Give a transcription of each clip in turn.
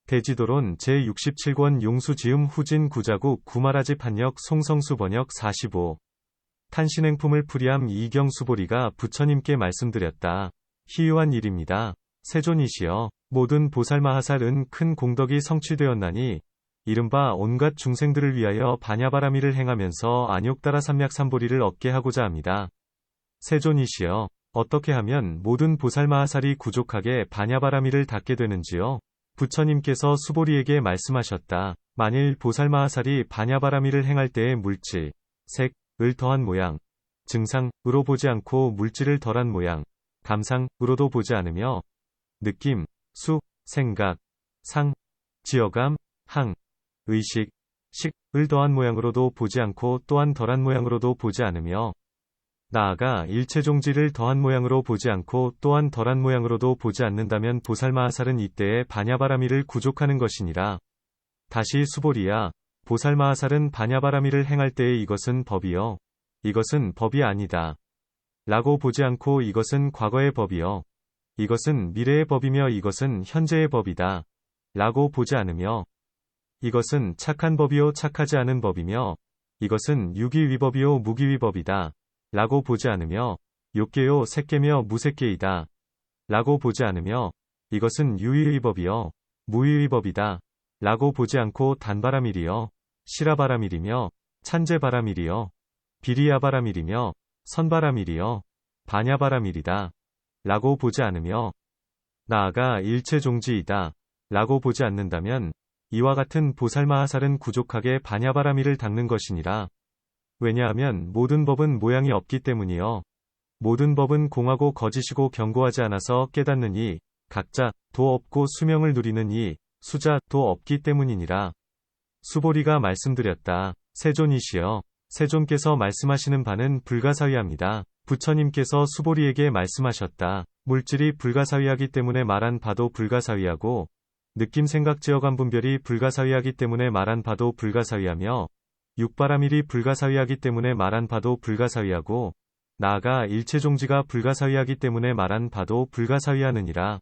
대지도론 제67권 용수지음 후진 구자국 구마라지 판역 송성수 번역 45. 탄신행품을 풀이함 이경수보리가 부처님께 말씀드렸다. 희유한 일입니다. 세존이시여, 모든 보살마하살은 큰 공덕이 성취되었나니 이른바 온갖 중생들을 위하여 반야바라미를 행하면서 안욕따라 삼약삼보리를 얻게 하고자 합니다. 세존이시여, 어떻게 하면 모든 보살마하살이 구족하게 반야바라미를 닦게 되는지요? 부처님께서 수보리에게 말씀하셨다. 만일 보살마하살이 반야바라미를 행할 때의 물질, 색, 을 더한 모양, 증상으로 보지 않고 물질을 덜한 모양, 감상으로도 보지 않으며 느낌, 수, 생각, 상, 지어감, 항, 의식, 식을 더한 모양으로도 보지 않고 또한 덜한 모양으로도 보지 않으며 나아가 일체종지를 더한 모양으로 보지 않고 또한 덜한 모양으로도 보지 않는다면 보살마하살은 이때에 반야바라미를 구족하는 것이니라. 다시 수보리야, 보살마하살은 반야바라미를 행할 때에 이것은 법이요, 이것은 법이 아니다 라고 보지 않고 이것은 과거의 법이요, 이것은 미래의 법이며 이것은 현재의 법이다 라고 보지 않으며 이것은 착한 법이요 착하지 않은 법이며 이것은 유기위법이요 무기위법이다 라고 보지 않으며 욕계요 색계며 무색계이다 라고 보지 않으며 이것은 유의위법이요 무의위법이다 라고 보지 않고 단바라밀이요 시라바라밀이며 찬제바라밀이요 비리야바라밀이며 선바라밀이요 반야바라밀이다 라고 보지 않으며 나아가 일체종지이다 라고 보지 않는다면 이와 같은 보살마하살은 구족하게 반야바라미를 닦는 것이니라. 왜냐하면 모든 법은 모양이 없기 때문이요. 모든 법은 공하고 거짓이고 견고하지 않아서 깨닫는 이, 각자, 도 없고 수명을 누리는 이, 수자, 도 없기 때문이니라. 수보리가 말씀드렸다. 세존이시여, 세존께서 말씀하시는 바는 불가사의합니다. 부처님께서 수보리에게 말씀하셨다. 물질이 불가사의하기 때문에 말한 바도 불가사의하고 느낌 생각 지어감 분별이 불가사의하기 때문에 말한 바도 불가사의하며 육바라밀이 불가사의하기 때문에 말한 바도 불가사의하고 나아가 일체종지가 불가사의하기 때문에 말한 바도 불가사의하느니라.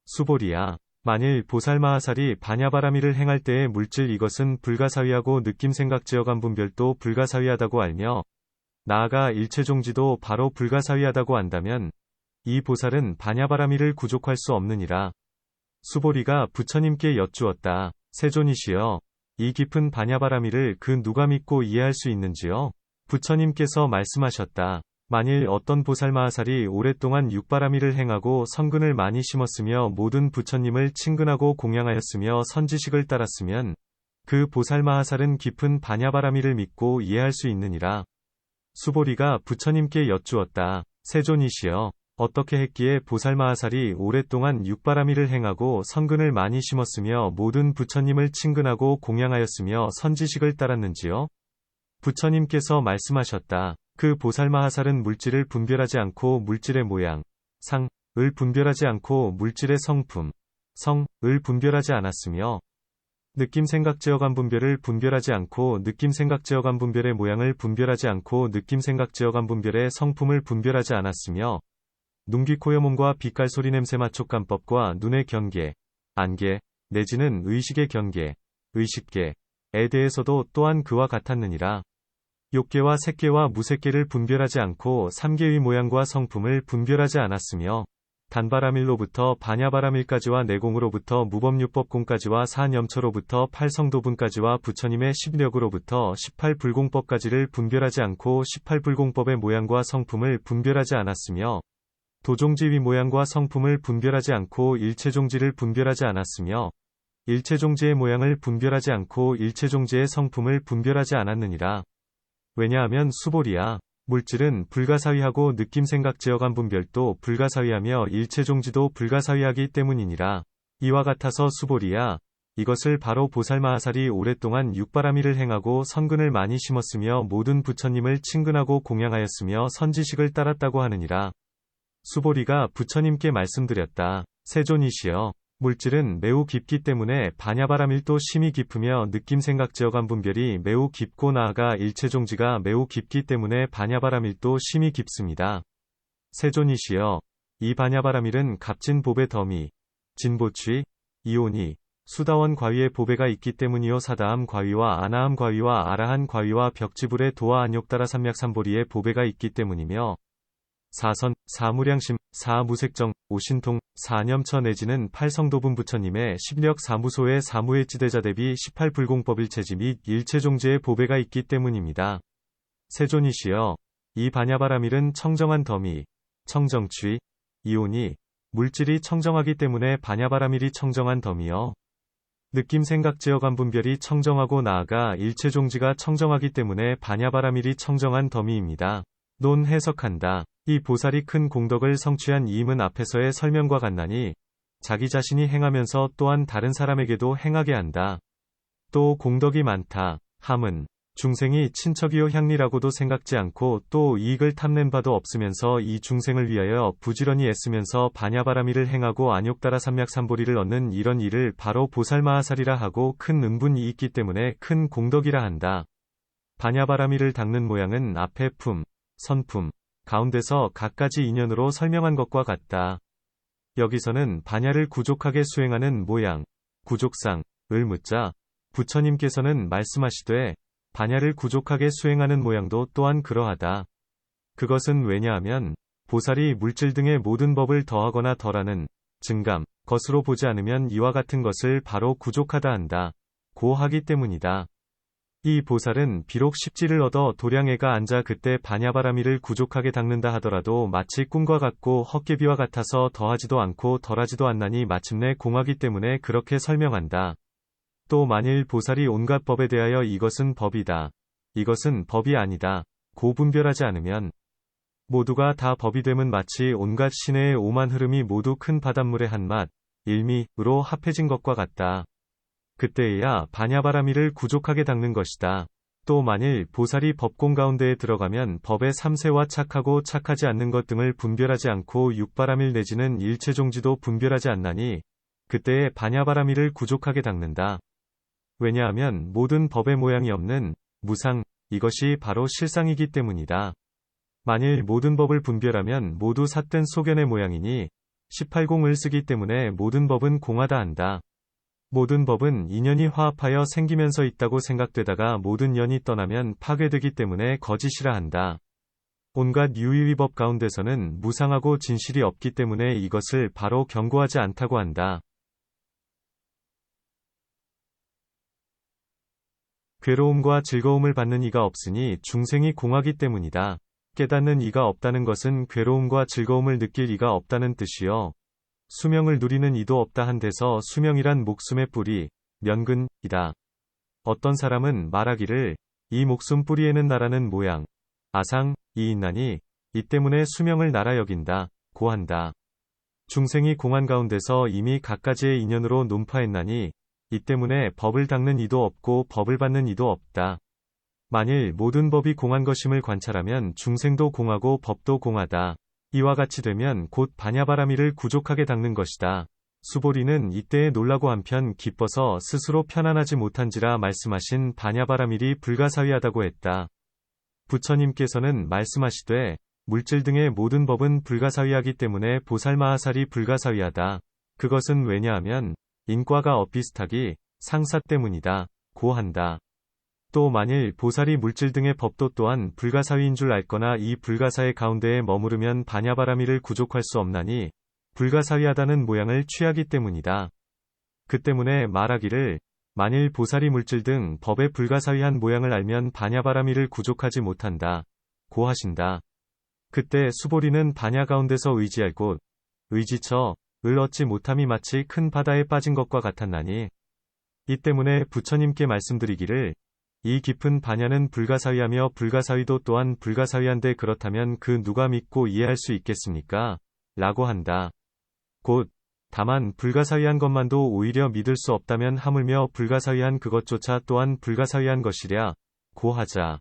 수보리야, 만일 보살마하살이 반야바라밀을 행할 때의 물질 이것은 불가사의하고 느낌 생각 지어감 분별도 불가사의하다고 알며 나아가 일체종지도 바로 불가사의하다고 안다면 이 보살은 반야바라밀을 구족할 수 없느니라. 수보리가 부처님께 여쭈었다. 세존이시여, 이 깊은 반야바라미를 그 누가 믿고 이해할 수 있는지요? 부처님께서 말씀하셨다. 만일 어떤 보살마하살이 오랫동안 육바라미를 행하고 성근을 많이 심었으며 모든 부처님을 친근하고 공양하였으며 선지식을 따랐으면 그 보살마하살은 깊은 반야바라미를 믿고 이해할 수 있느니라. 수보리가 부처님께 여쭈었다. 세존이시여, 어떻게 했기에 보살마하살이 오랫동안 육바라미를 행하고 성근을 많이 심었으며 모든 부처님을 친근하고 공양하였으며 선지식을 따랐는지요? 부처님께서 말씀하셨다. 그 보살마하살은 물질을 분별하지 않고 물질의 모양, 상, 을 분별하지 않고 물질의 성품, 성, 을 분별하지 않았으며 느낌 생각 지어감 분별을 분별하지 않고 느낌 생각 지어감 분별의 모양을 분별하지 않고 느낌 생각 지어감 분별의 성품을 분별하지 않았으며 눈귀 코여 몸과 빛깔 소리 냄새 맛촉감법과 눈의 경계, 안계, 내지는 의식의 경계, 의식계에 대해서도 또한 그와 같았느니라. 욕계와 색계와 무색계를 분별하지 않고 삼계의 모양과 성품을 분별하지 않았으며 단바라밀로부터 반야바라밀까지와 내공으로부터 무법유법공까지와 사념초로부터 팔성도분까지와 부처님의 십력으로부터 18불공법까지를 분별하지 않고 18불공법의 모양과 성품을 분별하지 않았으며 도종지위 모양과 성품을 분별하지 않고 일체종지를 분별하지 않았으며 일체종지의 모양을 분별하지 않고 일체종지의 성품을 분별하지 않았느니라. 왜냐하면 수보리야, 물질은 불가사의하고 느낌 생각 지어감 분별도 불가사의하며 일체종지도 불가사의하기 때문이니라. 이와 같아서 수보리야, 이것을 바로 보살마하살이 오랫동안 육바라미를 행하고 성근을 많이 심었으며 모든 부처님을 친근하고 공양하였으며 선지식을 따랐다고 하느니라. 수보리가 부처님께 말씀드렸다. 세존이시여, 물질은 매우 깊기 때문에 반야바라밀도 심히 깊으며 느낌 생각 지어감 분별이 매우 깊고 나아가 일체종지가 매우 깊기 때문에 반야바라밀도 심히 깊습니다. 세존이시여, 이 반야바라밀은 값진 보배 더미, 진보취, 이오니, 수다원 과위에 보배가 있기 때문이요. 사다함 과위와 아나함 과위와 아라한 과위와 벽지불에 도와 안욕따라 삼맥삼보리에 보배가 있기 때문이며 사선, 사무량심, 사무색정, 오신통, 사념처 내지는 팔성도분 부처님의 십력 사무소의 사무의 지대자 대비 18불공법일체지 및 일체종지의 보배가 있기 때문입니다. 세존이시여, 이 반야바라밀은 청정한 덤이, 청정취, 이온이, 물질이 청정하기 때문에 반야바라밀이 청정한 덤이요. 느낌 생각 지어감 분별이 청정하고 나아가 일체종지가 청정하기 때문에 반야바라밀이 청정한 덤이입니다. 논 해석한다. 이 보살이 큰 공덕을 성취한 이임은 앞에서의 설명과 같나니 자기 자신이 행하면서 또한 다른 사람에게도 행하게 한다. 또 공덕이 많다. 함은 중생이 친척이요 향리라고도 생각지 않고 또 이익을 탐낸 바도 없으면서 이 중생을 위하여 부지런히 애쓰면서 반야바라밀을 행하고 안욕따라 삼맥삼보리를 얻는 이런 일을 바로 보살마하살이라 하고 큰 은분이 있기 때문에 큰 공덕이라 한다. 반야바라밀을 닦는 모양은 앞에 품, 선품, 가운데서 갖가지 인연으로 설명한 것과 같다. 여기서는 반야를 구족하게 수행하는 모양, 구족상, 을 묻자 부처님께서는 말씀하시되 반야를 구족하게 수행하는 모양도 또한 그러하다. 그것은 왜냐하면 보살이 물질 등의 모든 법을 더하거나 덜하는 증감, 것으로 보지 않으면 이와 같은 것을 바로 구족하다 한다. 고 하기 때문이다. 이 보살은 비록 십지를 얻어 도량에가 앉아 그때 반야바라밀을 구족하게 닦는다 하더라도 마치 꿈과 같고 헛개비와 같아서 더하지도 않고 덜하지도 않나니 마침내 공하기 때문에 그렇게 설명한다. 또 만일 보살이 온갖 법에 대하여 이것은 법이다. 이것은 법이 아니다. 고 분별하지 않으면 모두가 다 법이 됨은 마치 온갖 시내의 오만 흐름이 모두 큰 바닷물의 한맛, 일미으로 합해진 것과 같다. 그때에야 반야바라밀을 구족하게 닦는 것이다. 또 만일 보살이 법공 가운데에 들어가면 법의 삼세와 착하고 착하지 않는 것 등을 분별하지 않고 육바라밀 내지는 일체종지도 분별하지 않나니 그때에 반야바라밀을 구족하게 닦는다. 왜냐하면 모든 법의 모양이 없는 무상, 이것이 바로 실상이기 때문이다. 만일 모든 법을 분별하면 모두 삿된 소견의 모양이니 18공을 쓰기 때문에 모든 법은 공하다 한다. 모든 법은 인연이 화합하여 생기면서 있다고 생각되다가 모든 연이 떠나면 파괴되기 때문에 거짓이라 한다. 온갖 유의위법 가운데서는 무상하고 진실이 없기 때문에 이것을 바로 경고하지 않다고 한다. 괴로움과 즐거움을 받는 이가 없으니 중생이 공하기 때문이다. 깨닫는 이가 없다는 것은 괴로움과 즐거움을 느낄 이가 없다는 뜻이요. 수명을 누리는 이도 없다 한데서 수명이란 목숨의 뿌리, 면근이다. 어떤 사람은 말하기를 이 목숨 뿌리에는 나라는 모양, 아상이 있나니 이 때문에 수명을 나라 여긴다, 고한다. 중생이 공한 가운데서 이미 갖가지의 인연으로 논파했나니 이 때문에 법을 닦는 이도 없고 법을 받는 이도 없다. 만일 모든 법이 공한 것임을 관찰하면 중생도 공하고 법도 공하다. 이와 같이 되면 곧 반야바라밀을 구족하게 닦는 것이다. 수보리는 이때에 놀라고 한편 기뻐서 스스로 편안하지 못한지라 말씀하신 반야바라밀이 불가사의하다고 했다. 부처님께서는 말씀하시되 물질 등의 모든 법은 불가사의하기 때문에 보살마하살이 불가사의하다. 그것은 왜냐하면 인과가 엇비슷하기 상사 때문이다. 고 한다. 또 만일 보살이 물질 등의 법도 또한 불가사의인 줄 알거나 이 불가사의 가운데에 머무르면 반야바라밀을 구족할 수 없나니 불가사의하다는 모양을 취하기 때문이다. 그 때문에 말하기를 만일 보살이 물질 등 법의 불가사의한 모양을 알면 반야바라밀을 구족하지 못한다. 고 하신다. 그때 수보리는 반야 가운데서 의지할 곳, 의지처, 을 얻지 못함이 마치 큰 바다에 빠진 것과 같았나니 이 때문에 부처님께 말씀드리기를 이 깊은 반야는 불가사의하며 불가사의도 또한 불가사의한데 그렇다면 그 누가 믿고 이해할 수 있겠습니까? 라고 한다. 곧 다만 불가사의한 것만도 오히려 믿을 수 없다면 하물며 불가사의한 그것조차 또한 불가사의한 것이랴 고 하자.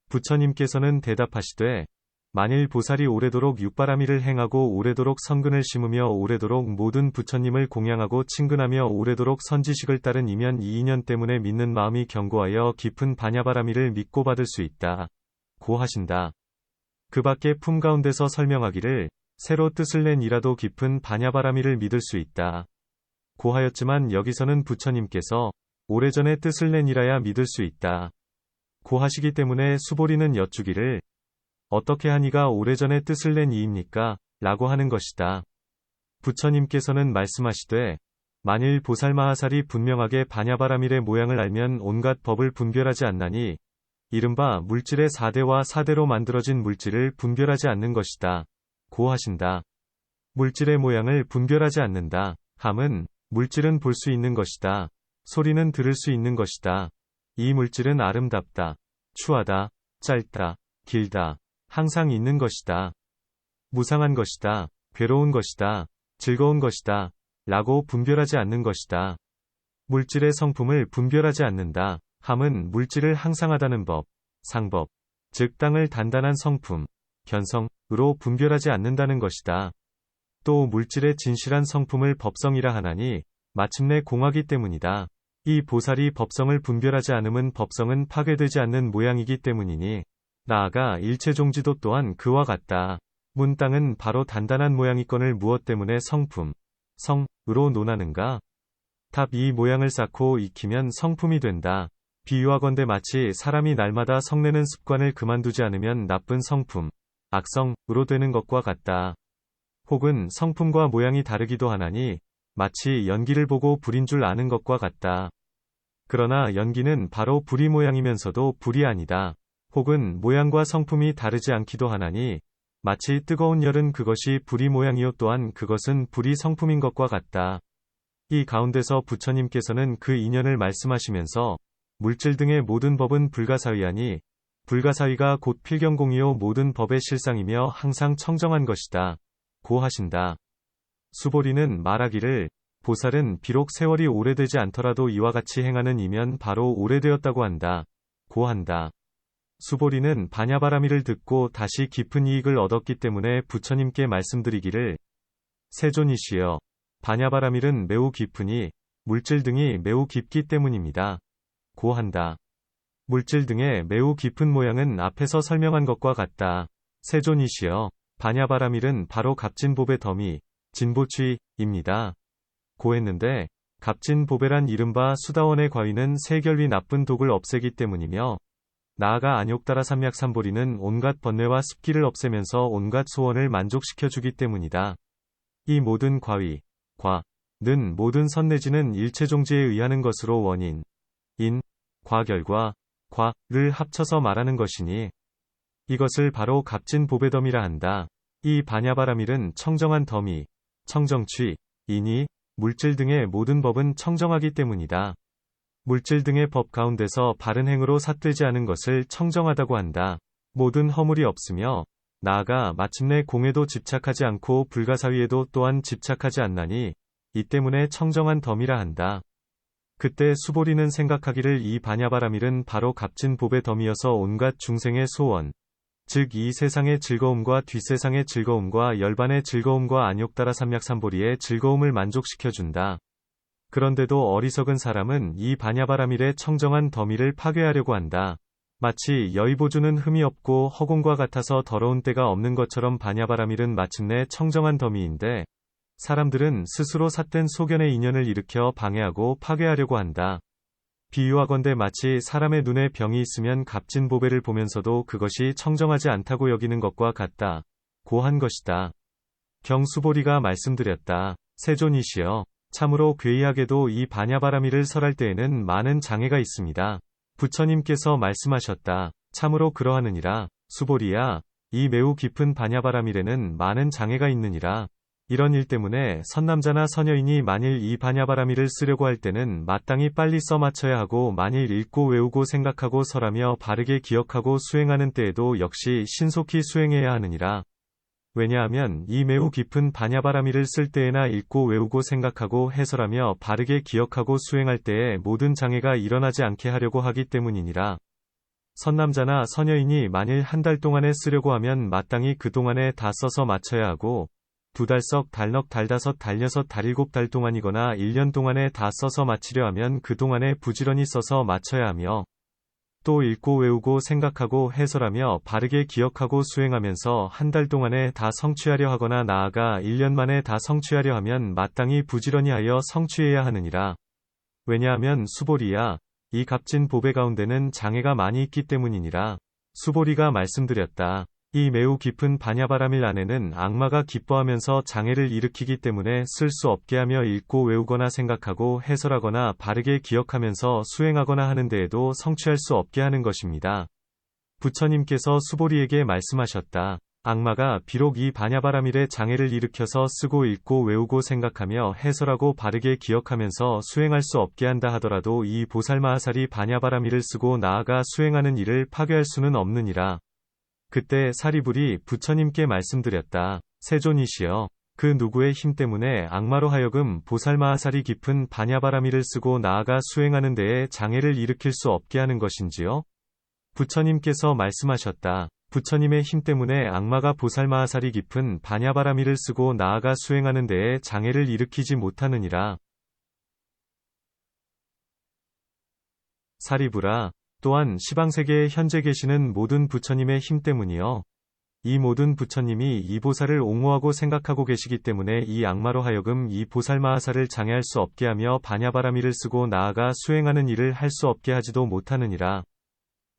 부처님께서는 대답하시되 만일 보살이 오래도록 육바라밀을 행하고 오래도록 선근을 심으며 오래도록 모든 부처님을 공양하고 친근하며 오래도록 선지식을 따른 이면 이 인연 때문에 믿는 마음이 견고하여 깊은 반야바라밀을 믿고 받을 수 있다. 고 하신다. 그 밖에 품 가운데서 설명하기를 새로 뜻을 낸 이라도 깊은 반야바라밀을 믿을 수 있다. 고하였지만 여기서는 부처님께서 오래전에 뜻을 내니라야 믿을 수 있다. 고하시기 때문에 수보리는 여쭈기를 어떻게 하니가 오래전에 뜻을 낸 이입니까? 라고 하는 것이다. 부처님께서는 말씀하시되 만일 보살마하살이 분명하게 바냐바라밀의 모양을 알면 온갖 법을 분별하지 않나니 이른바 물질의 4대와 4대로 만들어진 물질을 분별하지 않는 것이다. 고하신다. 물질의 모양을 분별하지 않는다. 함은 물질은 볼 수 있는 것이다. 소리는 들을 수 있는 것이다. 이 물질은 아름답다. 추하다. 짧다. 길다. 항상 있는 것이다. 무상한 것이다. 괴로운 것이다. 즐거운 것이다. 라고 분별하지 않는 것이다. 물질의 성품을 분별하지 않는다. 함은 물질을 항상하다는 법, 상법, 즉 땅을 단단한 성품, 견성으로 분별하지 않는다는 것이다. 또 물질의 진실한 성품을 법성이라 하나니 마침내 공하기 때문이다. 이 보살이 법성을 분별하지 않음은 법성은 파괴되지 않는 모양이기 때문이니 나아가 일체종지도 또한 그와 같다. 문 땅은 바로 단단한 모양이건을 무엇 때문에 성품, 성으로 논하는가? 답 이 모양을 쌓고 익히면 성품이 된다. 비유하건대 마치 사람이 날마다 성내는 습관을 그만두지 않으면 나쁜 성품, 악성으로 되는 것과 같다. 혹은 성품과 모양이 다르기도 하나니 마치 연기를 보고 불인 줄 아는 것과 같다. 그러나 연기는 바로 불이 모양이면서도 불이 아니다. 혹은 모양과 성품이 다르지 않기도 하나니 마치 뜨거운 열은 그것이 불이 모양이요 또한 그것은 불이 성품인 것과 같다. 이 가운데서 부처님께서는 그 인연을 말씀하시면서 물질 등의 모든 법은 불가사의하니 불가사의가 곧 필경공이요 모든 법의 실상이며 항상 청정한 것이다. 고하신다. 수보리는 말하기를 보살은 비록 세월이 오래되지 않더라도 이와 같이 행하는 이면 바로 오래되었다고 한다. 고한다. 수보리는 바냐바라밀을 듣고 다시 깊은 이익을 얻었기 때문에 부처님께 말씀드리기를 세존이시여 바냐바라밀은 매우 깊으니 물질 등이 매우 깊기 때문입니다. 고한다. 물질 등의 매우 깊은 모양은 앞에서 설명한 것과 같다. 세존이시여 바냐바라밀은 바로 갑진보배 더미, 진보취입니다. 고했는데 갑진보배란 이른바 수다원의 과위는 세결위 나쁜 독을 없애기 때문이며 나아가 안욕다라 삼약삼보리는 온갖 번뇌와 습기를 없애면서 온갖 소원을 만족시켜주기 때문이다. 이 모든 과위, 과는 모든 선내지는 일체종지에 의하는 것으로 원인, 인, 과결과 과를 합쳐서 말하는 것이니 이것을 바로 갑진보배덤이라 한다. 이 바냐바라밀은 청정한 덤이, 청정취, 인이, 물질 등의 모든 법은 청정하기 때문이다. 물질 등의 법 가운데서 바른 행으로 삿들지 않은 것을 청정하다고 한다. 모든 허물이 없으며 나아가 마침내 공에도 집착하지 않고 불가사위에도 또한 집착하지 않나니 이 때문에 청정한 덤이라 한다. 그때 수보리는 생각하기를 이 바냐바라밀은 바로 갑진보배 덤이어서 온갖 중생의 소원, 즉 이 세상의 즐거움과 뒷세상의 즐거움과 열반의 즐거움과 안욕다라 삼약삼보리의 즐거움을 만족시켜준다. 그런데도 어리석은 사람은 이 바냐바라밀의 청정한 덤이를 파괴하려고 한다. 마치 여의보주는 흠이 없고 허공과 같아서 더러운 때가 없는 것처럼 바냐바라밀은 마침내 청정한 덤이인데 사람들은 스스로 삿된 소견의 인연을 일으켜 방해하고 파괴하려고 한다. 비유하건대 마치 사람의 눈에 병이 있으면 갑진보배를 보면서도 그것이 청정하지 않다고 여기는 것과 같다. 고한 것이다. 경수보리가 말씀드렸다. 세존이시여 참으로 괴이하게도 이 바냐바라밀을 설할 때에는 많은 장애가 있습니다. 부처님께서 말씀하셨다. 참으로 그러하느니라. 수보리야 이 매우 깊은 바냐바라밀에는 많은 장애가 있느니라. 이런 일 때문에 선남자나 선여인이 만일 이 바냐바라밀을 쓰려고 할 때는 마땅히 빨리 써맞춰야 하고 만일 읽고 외우고 생각하고 설하며 바르게 기억하고 수행하는 때에도 역시 신속히 수행해야 하느니라. 왜냐하면 이 매우 깊은 바냐바라밀을 쓸 때에나 읽고 외우고 생각하고 해설하며 바르게 기억하고 수행할 때에 모든 장애가 일어나지 않게 하려고 하기 때문이니라. 선남자나 선여인이 만일 한 달 동안에 쓰려고 하면 마땅히 그 동안에 다 써서 마쳐야 하고 2달 석 달넉 달다섯 달여섯 달일곱 달 동안이거나 1년 동안에 다 써서 마치려 하면 그 동안에 부지런히 써서 마쳐야 하며 또 읽고 외우고 생각하고 해설하며 바르게 기억하고 수행하면서 한 달 동안에 다 성취하려 하거나 나아가 1년 만에 다 성취하려 하면 마땅히 부지런히 하여 성취해야 하느니라. 왜냐하면 수보리야, 이 값진 보배 가운데는 장애가 많이 있기 때문이니라. 수보리가 말씀드렸다. 이 매우 깊은 바냐바라밀 안에는 악마가 기뻐하면서 장애를 일으키기 때문에 쓸 수 없게 하며 읽고 외우거나 생각하고 해설하거나 바르게 기억하면서 수행하거나 하는 데에도 성취할 수 없게 하는 것입니다. 부처님께서 수보리에게 말씀하셨다. 악마가 비록 이 바냐바라밀에 장애를 일으켜서 쓰고 읽고 외우고 생각하며 해설하고 바르게 기억하면서 수행할 수 없게 한다 하더라도 이 보살마하살이 바냐바라밀을 쓰고 나아가 수행하는 일을 파괴할 수는 없느니라. 그때 사리불이 부처님께 말씀드렸다. 세존이시여, 그 누구의 힘 때문에 악마로 하여금 보살마하살이 깊은 바냐바라밀을 쓰고 나아가 수행하는 데에 장애를 일으킬 수 없게 하는 것인지요? 부처님께서 말씀하셨다. 부처님의 힘 때문에 악마가 보살마하살이 깊은 바냐바라밀을 쓰고 나아가 수행하는 데에 장애를 일으키지 못하느니라. 사리불아, 또한 시방세계에 현재 계시는 모든 부처님의 힘 때문이요. 이 모든 부처님이 이 보살을 옹호하고 생각하고 계시기 때문에 이 악마로 하여금 이 보살마하살을 장애할 수 없게 하며 바냐바라밀을 쓰고 나아가 수행하는 일을 할 수 없게 하지도 못하느니라.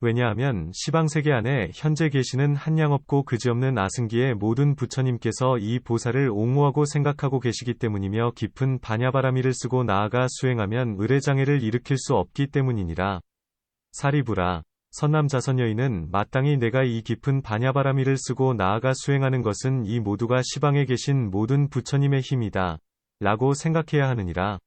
왜냐하면 시방세계 안에 현재 계시는 한량없고 그지없는 아승기의 모든 부처님께서 이 보살을 옹호하고 생각하고 계시기 때문이며 깊은 바냐바라밀을 쓰고 나아가 수행하면 의례장애를 일으킬 수 없기 때문이니라. 사리불아, 선남자선여인은 마땅히 내가 이 깊은 바냐바라밀을 쓰고 나아가 수행하는 것은 이 모두가 시방에 계신 모든 부처님의 힘이다. 라고 생각해야 하느니라.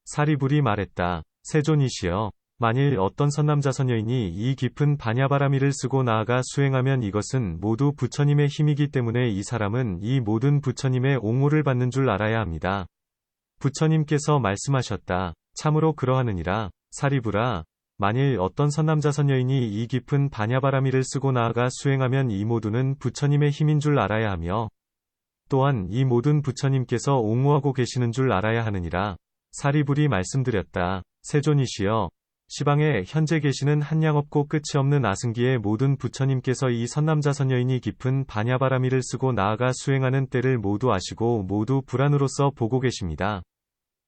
사리불이 말했다. 세존이시여, 만일 어떤 선남자선여인이 이 깊은 바냐바라밀을 쓰고 나아가 수행하면 이것은 모두 부처님의 힘이기 때문에 이 사람은 이 모든 부처님의 옹호를 받는 줄 알아야 합니다. 부처님께서 말씀하셨다. 참으로 그러하느니라. 사리불아, 만일 어떤 선남자선여인이 이 깊은 바냐바라밀을 쓰고 나아가 수행하면 이 모두는 부처님의 힘인 줄 알아야 하며 또한 이 모든 부처님께서 옹호하고 계시는 줄 알아야 하느니라. 사리불이 말씀드렸다. 세존이시여, 시방에 현재 계시는 한량없고 끝이 없는 아승기의 모든 부처님께서 이 선남자선여인이 깊은 바냐바라밀을 쓰고 나아가 수행하는 때를 모두 아시고 모두 불안으로서 보고 계십니다.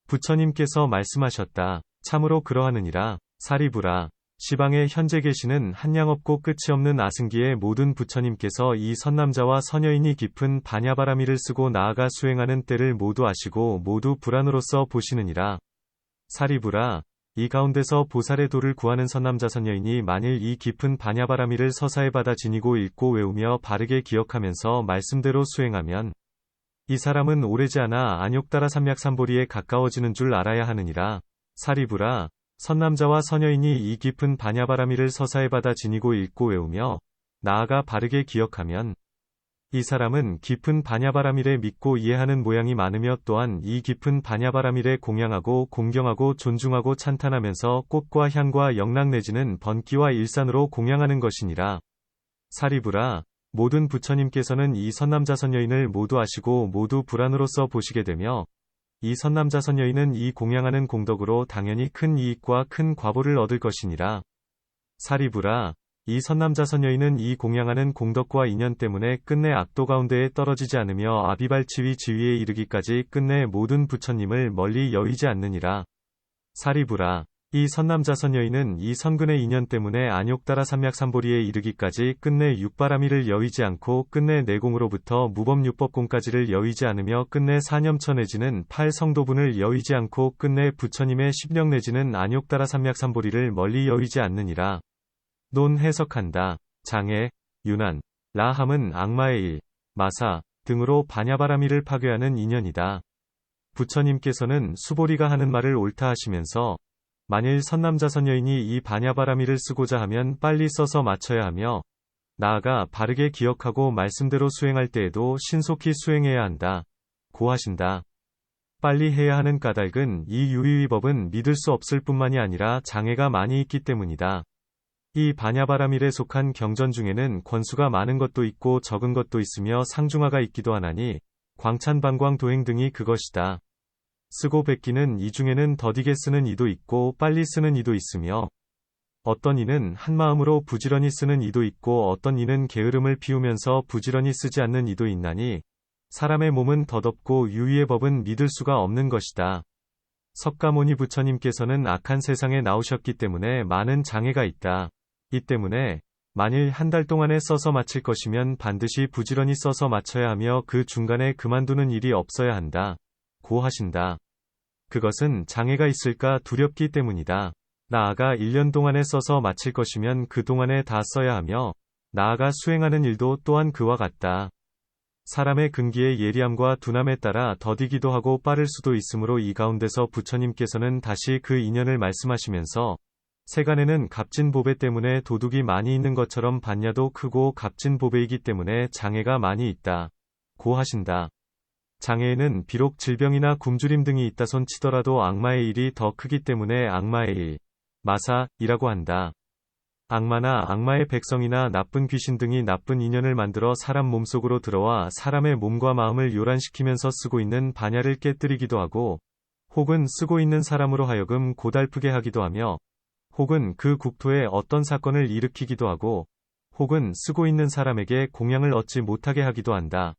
부처님께서 말씀하셨다. 참으로 그러하느니라. 사리불아, 시방에 현재 계시는 한량없고 끝이 없는 아승기의 모든 부처님께서 이 선남자와 선여인이 깊은 바냐바라밀을 쓰고 나아가 수행하는 때를 모두 아시고 모두 불안으로서 보시느니라. 사리불아, 이 가운데서 보살의 도를 구하는 선남자 선여인이 만일 이 깊은 바냐바라밀을 서사에 받아 지니고 읽고 외우며 바르게 기억하면서 말씀대로 수행하면 이 사람은 오래지 않아 안욕따라 삼약삼보리에 가까워지는 줄 알아야 하느니라. 사리불아, 선남자와 선여인이 이 깊은 바냐바라밀을 서사에 받아 지니고 읽고 외우며 나아가 바르게 기억하면 이 사람은 깊은 바냐바라밀에 믿고 이해하는 모양이 많으며 또한 이 깊은 바냐바라밀에 공양하고 공경하고 존중하고 찬탄하면서 꽃과 향과 영락 내지는 번기와 일산으로 공양하는 것이니라. 사리불아, 모든 부처님께서는 이 선남자 선여인을 모두 아시고 모두 불안으로서 보시게 되며 이 선남자 선여인은 이 공양하는 공덕으로 당연히 큰 이익과 큰 과보를 얻을 것이니라. 사리불아, 이 선남자 선여인은 이 공양하는 공덕과 인연 때문에 끝내 악도 가운데에 떨어지지 않으며 아비발치위 지위에 이르기까지 끝내 모든 부처님을 멀리 여의지 않느니라. 사리불아, 이 선남자 선여인은 이 선근의 인연 때문에 안욕따라 삼약삼보리에 이르기까지 끝내 육바라밀을 여의지 않고 끝내 내공으로부터 무법육법공까지를 여의지 않으며 끝내 사념처 내지는 팔성도분을 여의지 않고 끝내 부처님의 십령 내지는 안욕따라 삼약삼보리를 멀리 여의지 않느니라. 논 해석한다. 장애, 유난, 라함은 악마의 일, 마사 등으로 바냐바라밀을 파괴하는 인연이다. 부처님께서는 수보리가 하는 말을 옳다 하시면서 만일 선남자 선여인이 이 바냐바라밀을 쓰고자 하면 빨리 써서 마쳐야 하며 나아가 바르게 기억하고 말씀대로 수행할 때에도 신속히 수행해야 한다. 고 하신다. 빨리 해야 하는 까닭은 이 유의위법은 믿을 수 없을 뿐만이 아니라 장애가 많이 있기 때문이다. 이 바냐바라밀에 속한 경전 중에는 권수가 많은 것도 있고 적은 것도 있으며 상중하가 있기도 하나니 광찬방광 도행 등이 그것이다. 쓰고 뱉기는 이 중에는 더디게 쓰는 이도 있고 빨리 쓰는 이도 있으며 어떤 이는 한마음으로 부지런히 쓰는 이도 있고 어떤 이는 게으름을 피우면서 부지런히 쓰지 않는 이도 있나니 사람의 몸은 덧없고 유의의 법은 믿을 수가 없는 것이다. 석가모니 부처님께서는 악한 세상에 나오셨기 때문에 많은 장애가 있다. 이 때문에 만일 한 달 동안에 써서 마칠 것이면 반드시 부지런히 써서 마쳐야 하며 그 중간에 그만두는 일이 없어야 한다. 고 하신다. 그것은 장애가 있을까 두렵기 때문이다. 나아가 1년 동안에 써서 마칠 것이면 그 동안에 다 써야 하며 나아가 수행하는 일도 또한 그와 같다. 사람의 근기의 예리함과 둔함에 따라 더디기도 하고 빠를 수도 있으므로 이 가운데서 부처님께서는 다시 그 인연을 말씀하시면서 세간에는 값진 보배 때문에 도둑이 많이 있는 것처럼 반야도 크고 값진 보배이기 때문에 장애가 많이 있다. 고 하신다. 장애에는 비록 질병이나 굶주림 등이 있다손 치더라도 악마의 일이 더 크기 때문에 악마의 일, 마사이라고 한다. 악마나 악마의 백성이나 나쁜 귀신 등이 나쁜 인연을 만들어 사람 몸속으로 들어와 사람의 몸과 마음을 요란시키면서 쓰고 있는 반야를 깨뜨리기도 하고, 혹은 쓰고 있는 사람으로 하여금 고달프게 하기도 하며, 혹은 그 국토에 어떤 사건을 일으키기도 하고, 혹은 쓰고 있는 사람에게 공양을 얻지 못하게 하기도 한다.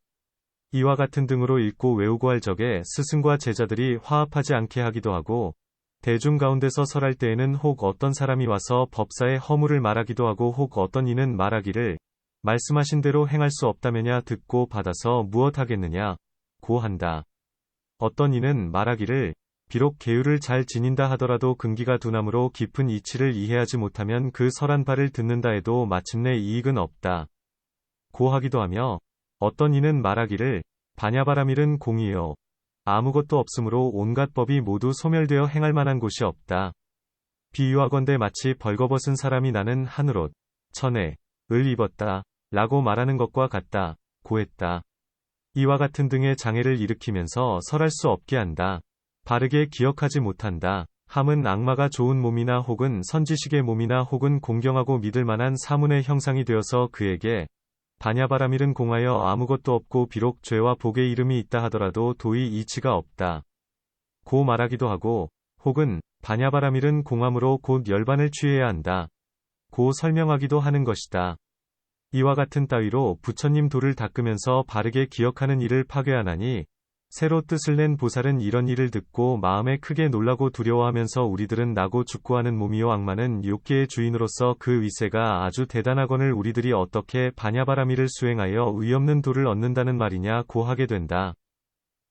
이와 같은 등으로 읽고 외우고 할 적에 스승과 제자들이 화합하지 않게 하기도 하고, 대중 가운데서 설할 때에는 혹 어떤 사람이 와서 법사의 허물을 말하기도 하고 혹 어떤 이는 말하기를 말씀하신 대로 행할 수 없다매냐 듣고 받아서 무엇 하겠느냐 고 한다. 어떤 이는 말하기를 비록 계율을 잘 지닌다 하더라도 근기가 둔함으로 깊은 이치를 이해하지 못하면 그 설한 바를 듣는다 해도 마침내 이익은 없다. 고 하기도 하며 어떤 이는 말하기를 반야바라밀은 공이요. 아무것도 없으므로 온갖 법이 모두 소멸되어 행할 만한 곳이 없다. 비유하건대 마치 벌거벗은 사람이 나는 하늘옷, 천에, 을 입었다. 라고 말하는 것과 같다. 고 했다. 이와 같은 등의 장애를 일으키면서 설할 수 없게 한다. 바르게 기억하지 못한다. 함은 악마가 좋은 몸이나 혹은 선지식의 몸이나 혹은 공경하고 믿을 만한 사문의 형상이 되어서 그에게 반야바라밀은 공하여 아무것도 없고 비록 죄와 복의 이름이 있다 하더라도 도의 이치가 없다. 고 말하기도 하고, 혹은 반야바라밀은 공함으로 곧 열반을 취해야 한다. 고 설명하기도 하는 것이다. 이와 같은 따위로 부처님 도를 닦으면서 바르게 기억하는 일을 파괴하나니, 새로 뜻을 낸 보살은 이런 일을 듣고 마음에 크게 놀라고 두려워하면서 우리들은 나고 죽고 하는 몸이요 악마는 욕계의 주인으로서 그 위세가 아주 대단하거늘 우리들이 어떻게 반야바라밀을 수행하여 의없는 도를 얻는다는 말이냐 고 하게 된다.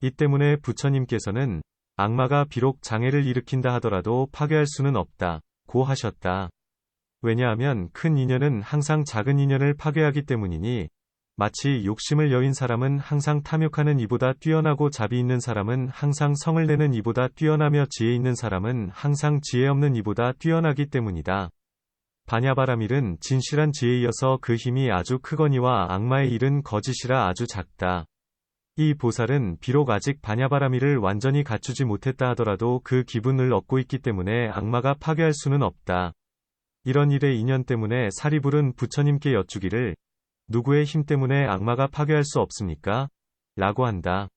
이 때문에 부처님께서는 악마가 비록 장애를 일으킨다 하더라도 파괴할 수는 없다. 고 하셨다. 왜냐하면 큰 인연은 항상 작은 인연을 파괴하기 때문이니 마치 욕심을 여인 사람은 항상 탐욕하는 이보다 뛰어나고 자비 있는 사람은 항상 성을 내는 이보다 뛰어나며 지혜 있는 사람은 항상 지혜 없는 이보다 뛰어나기 때문이다. 반야바라밀은 진실한 지혜이어서 그 힘이 아주 크거니와 악마의 일은 거짓이라 아주 작다. 이 보살은 비록 아직 반야바라밀을 완전히 갖추지 못했다 하더라도 그 기분을 얻고 있기 때문에 악마가 파괴할 수는 없다. 이런 일의 인연 때문에 사리불은 부처님께 여쭈기를 누구의 힘 때문에 악마가 파괴할 수 없습니까? 라고 한다.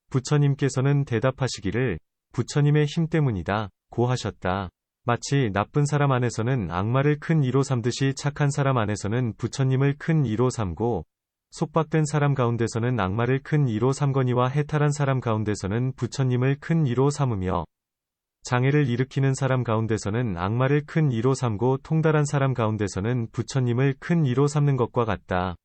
부처님께서는 대답하시기를 부처님의 힘 때문이다. 고 하셨다. 마치 나쁜 사람 안에서는 악마를 큰 이로 삼듯이 착한 사람 안에서는 부처님을 큰 이로 삼고 속박된 사람 가운데서는 악마를 큰 이로 삼거니와 해탈한 사람 가운데서는 부처님을 큰 이로 삼으며 장애를 일으키는 사람 가운데서는 악마를 큰 이로 삼고 통달한 사람 가운데서는 부처님을 큰 이로 삼는 것과 같다.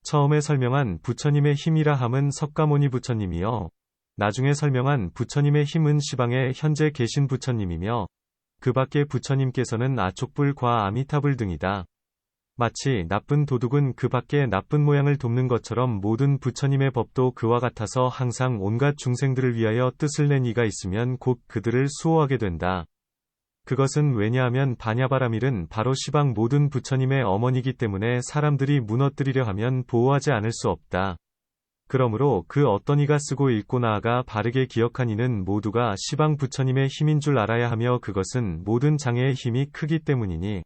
처음에 설명한 부처님의 힘이라 함은 석가모니 부처님이요. 나중에 설명한 부처님의 힘은 시방에 현재 계신 부처님이며 그 밖에 부처님께서는 아촉불 과 아미타불 등이다. 마치 나쁜 도둑은 그 밖에 나쁜 모양을 돕는 것처럼 모든 부처님의 법도 그와 같아서 항상 온갖 중생들을 위하여 뜻을 낸 이가 있으면 곧 그들을 수호하게 된다. 그것은 왜냐하면 반야바라밀은 바로 시방 모든 부처님의 어머니이기 때문에 사람들이 무너뜨리려 하면 보호하지 않을 수 없다. 그러므로 그 어떤 이가 쓰고 읽고 나아가 바르게 기억한 이는 모두가 시방 부처님의 힘인 줄 알아야 하며 그것은 모든 장애의 힘이 크기 때문이니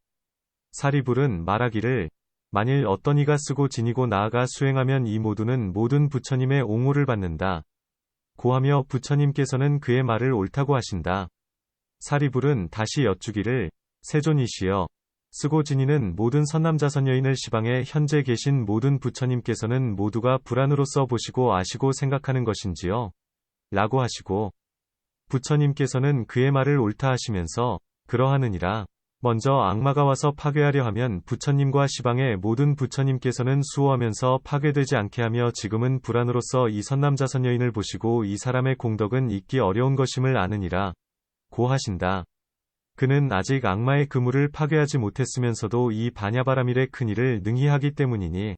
사리불은 말하기를 만일 어떤 이가 쓰고 지니고 나아가 수행하면 이 모두는 모든 부처님의 옹호를 받는다. 고하며 부처님께서는 그의 말을 옳다고 하신다. 사리불은 다시 여쭈기를, 세존이시여, 쓰고 지니는 모든 선남자 선여인을 시방에 현재 계신 모든 부처님께서는 모두가 불안으로써 보시고 아시고 생각하는 것인지요? 라고 하시고, 부처님께서는 그의 말을 옳다 하시면서, 그러하느니라. 먼저 악마가 와서 파괴하려 하면 부처님과 시방의 모든 부처님께서는 수호하면서 파괴되지 않게 하며 지금은 불안으로써 이 선남자 선여인을 보시고 이 사람의 공덕은 잊기 어려운 것임을 아느니라. 고 하신다. 그는 아직 악마의 그물을 파괴하지 못했으면서도 이 바냐바라밀의 큰일을 능히 하기 때문이니,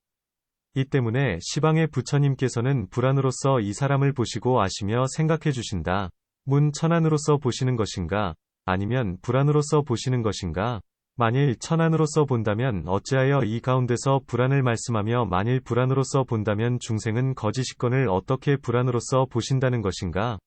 이 때문에 시방의 부처님께서는 불안으로써 이 사람을 보시고 아시며 생각해 주신다. 문 천안으로서 보시는 것인가? 아니면 불안으로써 보시는 것인가? 만일 천안으로써 본다면 어찌하여 이 가운데서 불안을 말씀하며 만일 불안으로써 본다면 중생은 거짓이건을 어떻게 불안으로써 보신다는 것인가?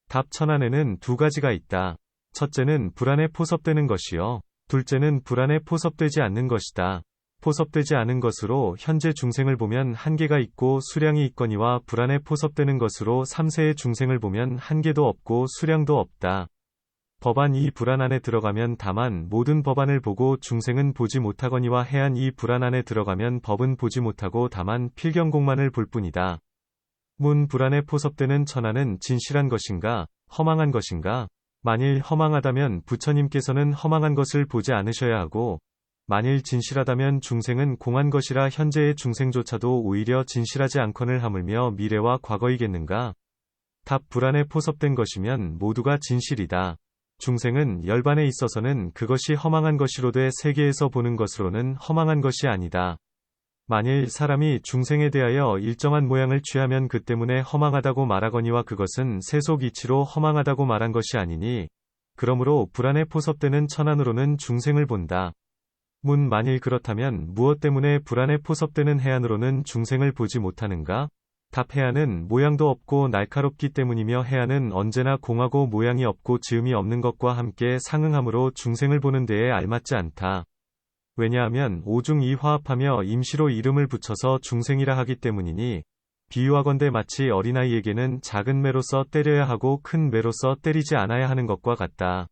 답 천안에는 두 가지가 있다. 첫째는 불안에 포섭되는 것이요. 둘째는 불안에 포섭되지 않는 것이다. 포섭되지 않은 것으로 현재 중생을 보면 한계가 있고 수량이 있거니와 불안에 포섭되는 것으로 3세의 중생을 보면 한계도 없고 수량도 없다. 법안 이 불안 안에 들어가면 다만 모든 법안을 보고 중생은 보지 못하거니와 해안 이 불안 안에 들어가면 법은 보지 못하고 다만 필경공만을 볼 뿐이다. 문 불안에 포섭되는 천안은 진실한 것인가, 허망한 것인가? 만일 허망하다면 부처님께서는 허망한 것을 보지 않으셔야 하고, 만일 진실하다면 중생은 공한 것이라 현재의 중생조차도 오히려 진실하지 않거늘 하물며 미래와 과거이겠는가? 답 불안에 포섭된 것이면 모두가 진실이다. 중생은 열반에 있어서는 그것이 허망한 것이로되 세계에서 보는 것으로는 허망한 것이 아니다. 만일 사람이 중생에 대하여 일정한 모양을 취하면 그 때문에 허망하다고 말하거니와 그것은 세속 이치로 허망하다고 말한 것이 아니니, 그러므로 불안에 포섭되는 천안으로는 중생을 본다. 문 만일 그렇다면 무엇 때문에 불안에 포섭되는 해안으로는 중생을 보지 못하는가? 답 해안은 모양도 없고 날카롭기 때문이며 해안은 언제나 공하고 모양이 없고 지음이 없는 것과 함께 상응하므로 중생을 보는 데에 알맞지 않다. 왜냐하면 오중 이 화합하며 임시로 이름을 붙여서 중생이라 하기 때문이니, 비유하건대 마치 어린아이에게는 작은 매로써 때려야 하고 큰 매로써 때리지 않아야 하는 것과 같다.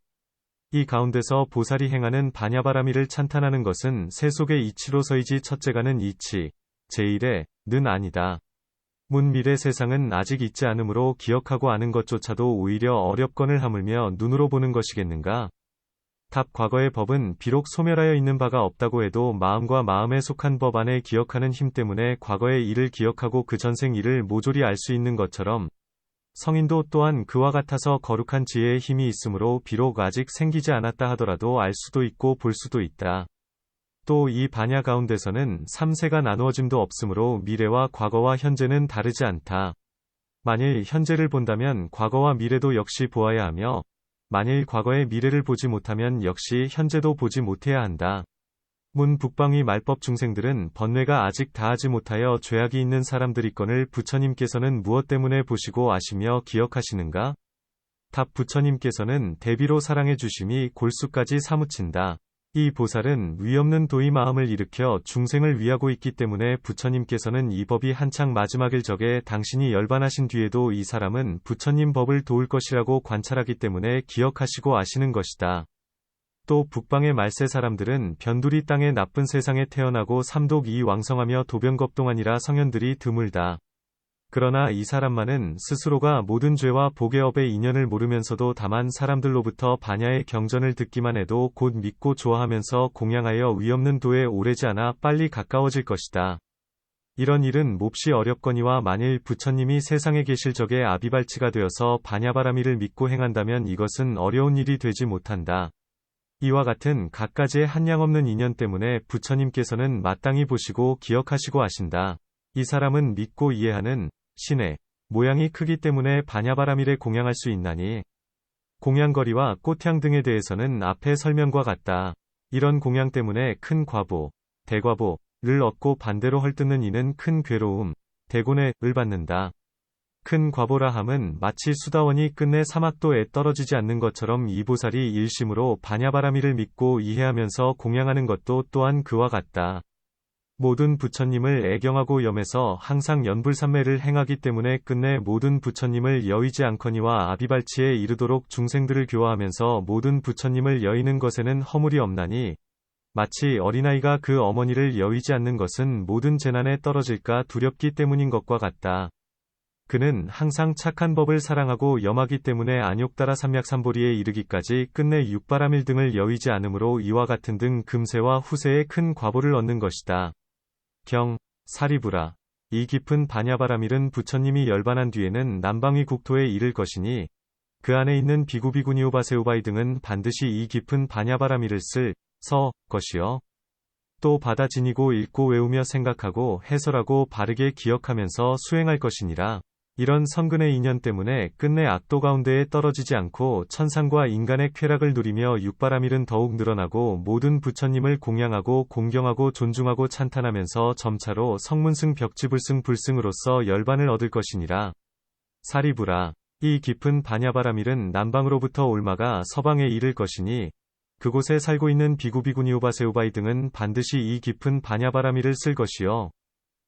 이 가운데서 보살이 행하는 바냐바라밀을 찬탄하는 것은 세속의 이치로서이지 첫째가는 이치, 제1의 는 아니다. 문 미래 세상은 아직 있지 않으므로 기억하고 아는 것조차도 오히려 어렵건을 하물며 눈으로 보는 것이겠는가? 답 과거의 법은 비록 소멸하여 있는 바가 없다고 해도 마음과 마음에 속한 법 안에 기억하는 힘 때문에 과거의 일을 기억하고 그 전생 일을 모조리 알 수 있는 것처럼, 성인도 또한 그와 같아서 거룩한 지혜의 힘이 있으므로 비록 아직 생기지 않았다 하더라도 알 수도 있고 볼 수도 있다. 또 이 바냐 가운데서는 3세가 나누어짐도 없으므로 미래와 과거와 현재는 다르지 않다. 만일 현재를 본다면 과거와 미래도 역시 보아야 하며, 만일 과거의 미래를 보지 못하면 역시 현재도 보지 못해야 한다. 문 북방위 말법 중생들은 번뇌가 아직 다하지 못하여 죄악이 있는 사람들이건을 부처님께서는 무엇 때문에 보시고 아시며 기억하시는가? 답 부처님께서는 대비로 사랑해 주심이 골수까지 사무친다. 이 보살은 위없는 도의 마음을 일으켜 중생을 위하고 있기 때문에 부처님께서는 이 법이 한창 마지막일 적에 당신이 열반하신 뒤에도 이 사람은 부처님 법을 도울 것이라고 관찰하기 때문에 기억하시고 아시는 것이다. 또 북방의 말세 사람들은 변두리 땅의 나쁜 세상에 태어나고 삼독이 왕성하며 도변겁동하니라 성현들이 드물다. 그러나 이 사람만은 스스로가 모든 죄와 복의 업의 인연을 모르면서도 다만 사람들로부터 반야의 경전을 듣기만 해도 곧 믿고 좋아하면서 공양하여 위없는 도에 오래지 않아 빨리 가까워질 것이다. 이런 일은 몹시 어렵거니와 만일 부처님이 세상에 계실 적에 아비발치가 되어서 바냐바라밀을 믿고 행한다면 이것은 어려운 일이 되지 못한다. 이와 같은 갖가지의 한량없는 인연 때문에 부처님께서는 마땅히 보시고 기억하시고 아신다. 이 사람은 믿고 이해하는 신의 모양이 크기 때문에 바냐바라밀에 공양할 수 있나니, 공양거리와 꽃향 등에 대해서는 앞에 설명과 같다. 이런 공양 때문에 큰 과보, 대과보를 얻고 반대로 헐뜯는 이는 큰 괴로움, 대곤해을 받는다. 큰 과보라 함은 마치 수다원이 끝내 사막도에 떨어지지 않는 것처럼 이 보살이 일심으로 바냐바라밀을 믿고 이해하면서 공양하는 것도 또한 그와 같다. 모든 부처님을 애경하고 염해서 항상 연불삼매를 행하기 때문에 끝내 모든 부처님을 여의지 않거니와 아비발치에 이르도록 중생들을 교화하면서 모든 부처님을 여의는 것에는 허물이 없나니 마치 어린아이가 그 어머니를 여의지 않는 것은 모든 재난에 떨어질까 두렵기 때문인 것과 같다. 그는 항상 착한 법을 사랑하고 염하기 때문에 안욕따라 삼약삼보리에 이르기까지 끝내 육바라밀 등을 여의지 않으므로 이와 같은 등 금세와 후세에 큰 과보를 얻는 것이다. 경, 사리부라. 이 깊은 반야바라밀은 부처님이 열반한 뒤에는 남방위 국토에 이를 것이니 그 안에 있는 비구비구니오바세우바이 등은 반드시 이 깊은 반야바라밀을 쓸 것이요. 또 받아 지니고 읽고 외우며 생각하고 해설하고 바르게 기억하면서 수행할 것이니라. 이런 선근의 인연 때문에 끝내 악도 가운데에 떨어지지 않고 천상과 인간의 쾌락을 누리며 육바라밀은 더욱 늘어나고 모든 부처님을 공양하고 공경하고 존중하고 찬탄하면서 점차로 성문승 벽지불승 불승으로서 열반을 얻을 것이니라. 사리부라. 이 깊은 반야바라밀은 남방으로부터 올마가 서방에 이를 것이니 그곳에 살고 있는 비구비구니오바세우바이 등은 반드시 이 깊은 반야바라밀을 쓸 것이요.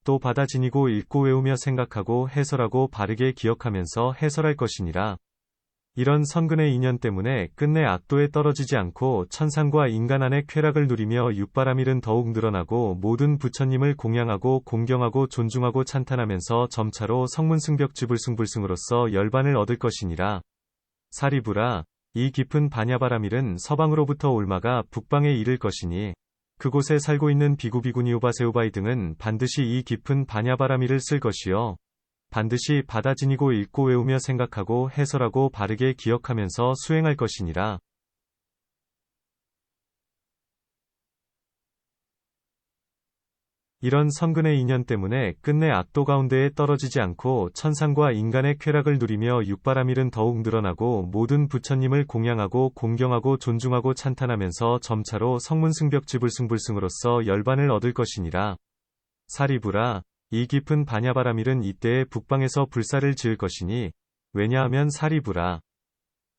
또 받아 지니고 읽고 외우며 생각하고 해설하고 바르게 기억하면서 해설할 것이니라. 이런 선근의 인연 때문에 끝내 악도에 떨어지지 않고 천상과 인간 안의 쾌락을 누리며 육바라밀은 더욱 늘어나고 모든 부처님을 공양하고 공경하고 존중하고 찬탄하면서 점차로 성문승벽지불승불승으로서 열반을 얻을 것이니라. 사리부라. 이 깊은 반야바라밀은 서방으로부터 올마가 북방에 이를 것이니 그곳에 살고 있는 비구비구니오바세우바이 등은 반드시 이 깊은 반야바라밀을 쓸 것이요. 반드시 받아 지니고 읽고 외우며 생각하고 해설하고 바르게 기억하면서 수행할 것이니라. 이런 선근의 인연 때문에 끝내 악도 가운데에 떨어지지 않고 천상과 인간의 쾌락을 누리며 육바라밀은 더욱 늘어나고 모든 부처님을 공양하고 공경하고 존중하고 찬탄하면서 점차로 성문승벽지불승불승으로서 열반을 얻을 것이니라. 사리부라. 이 깊은 반야바라밀은 이때에 북방에서 불사를 지을 것이니 왜냐하면 사리부라.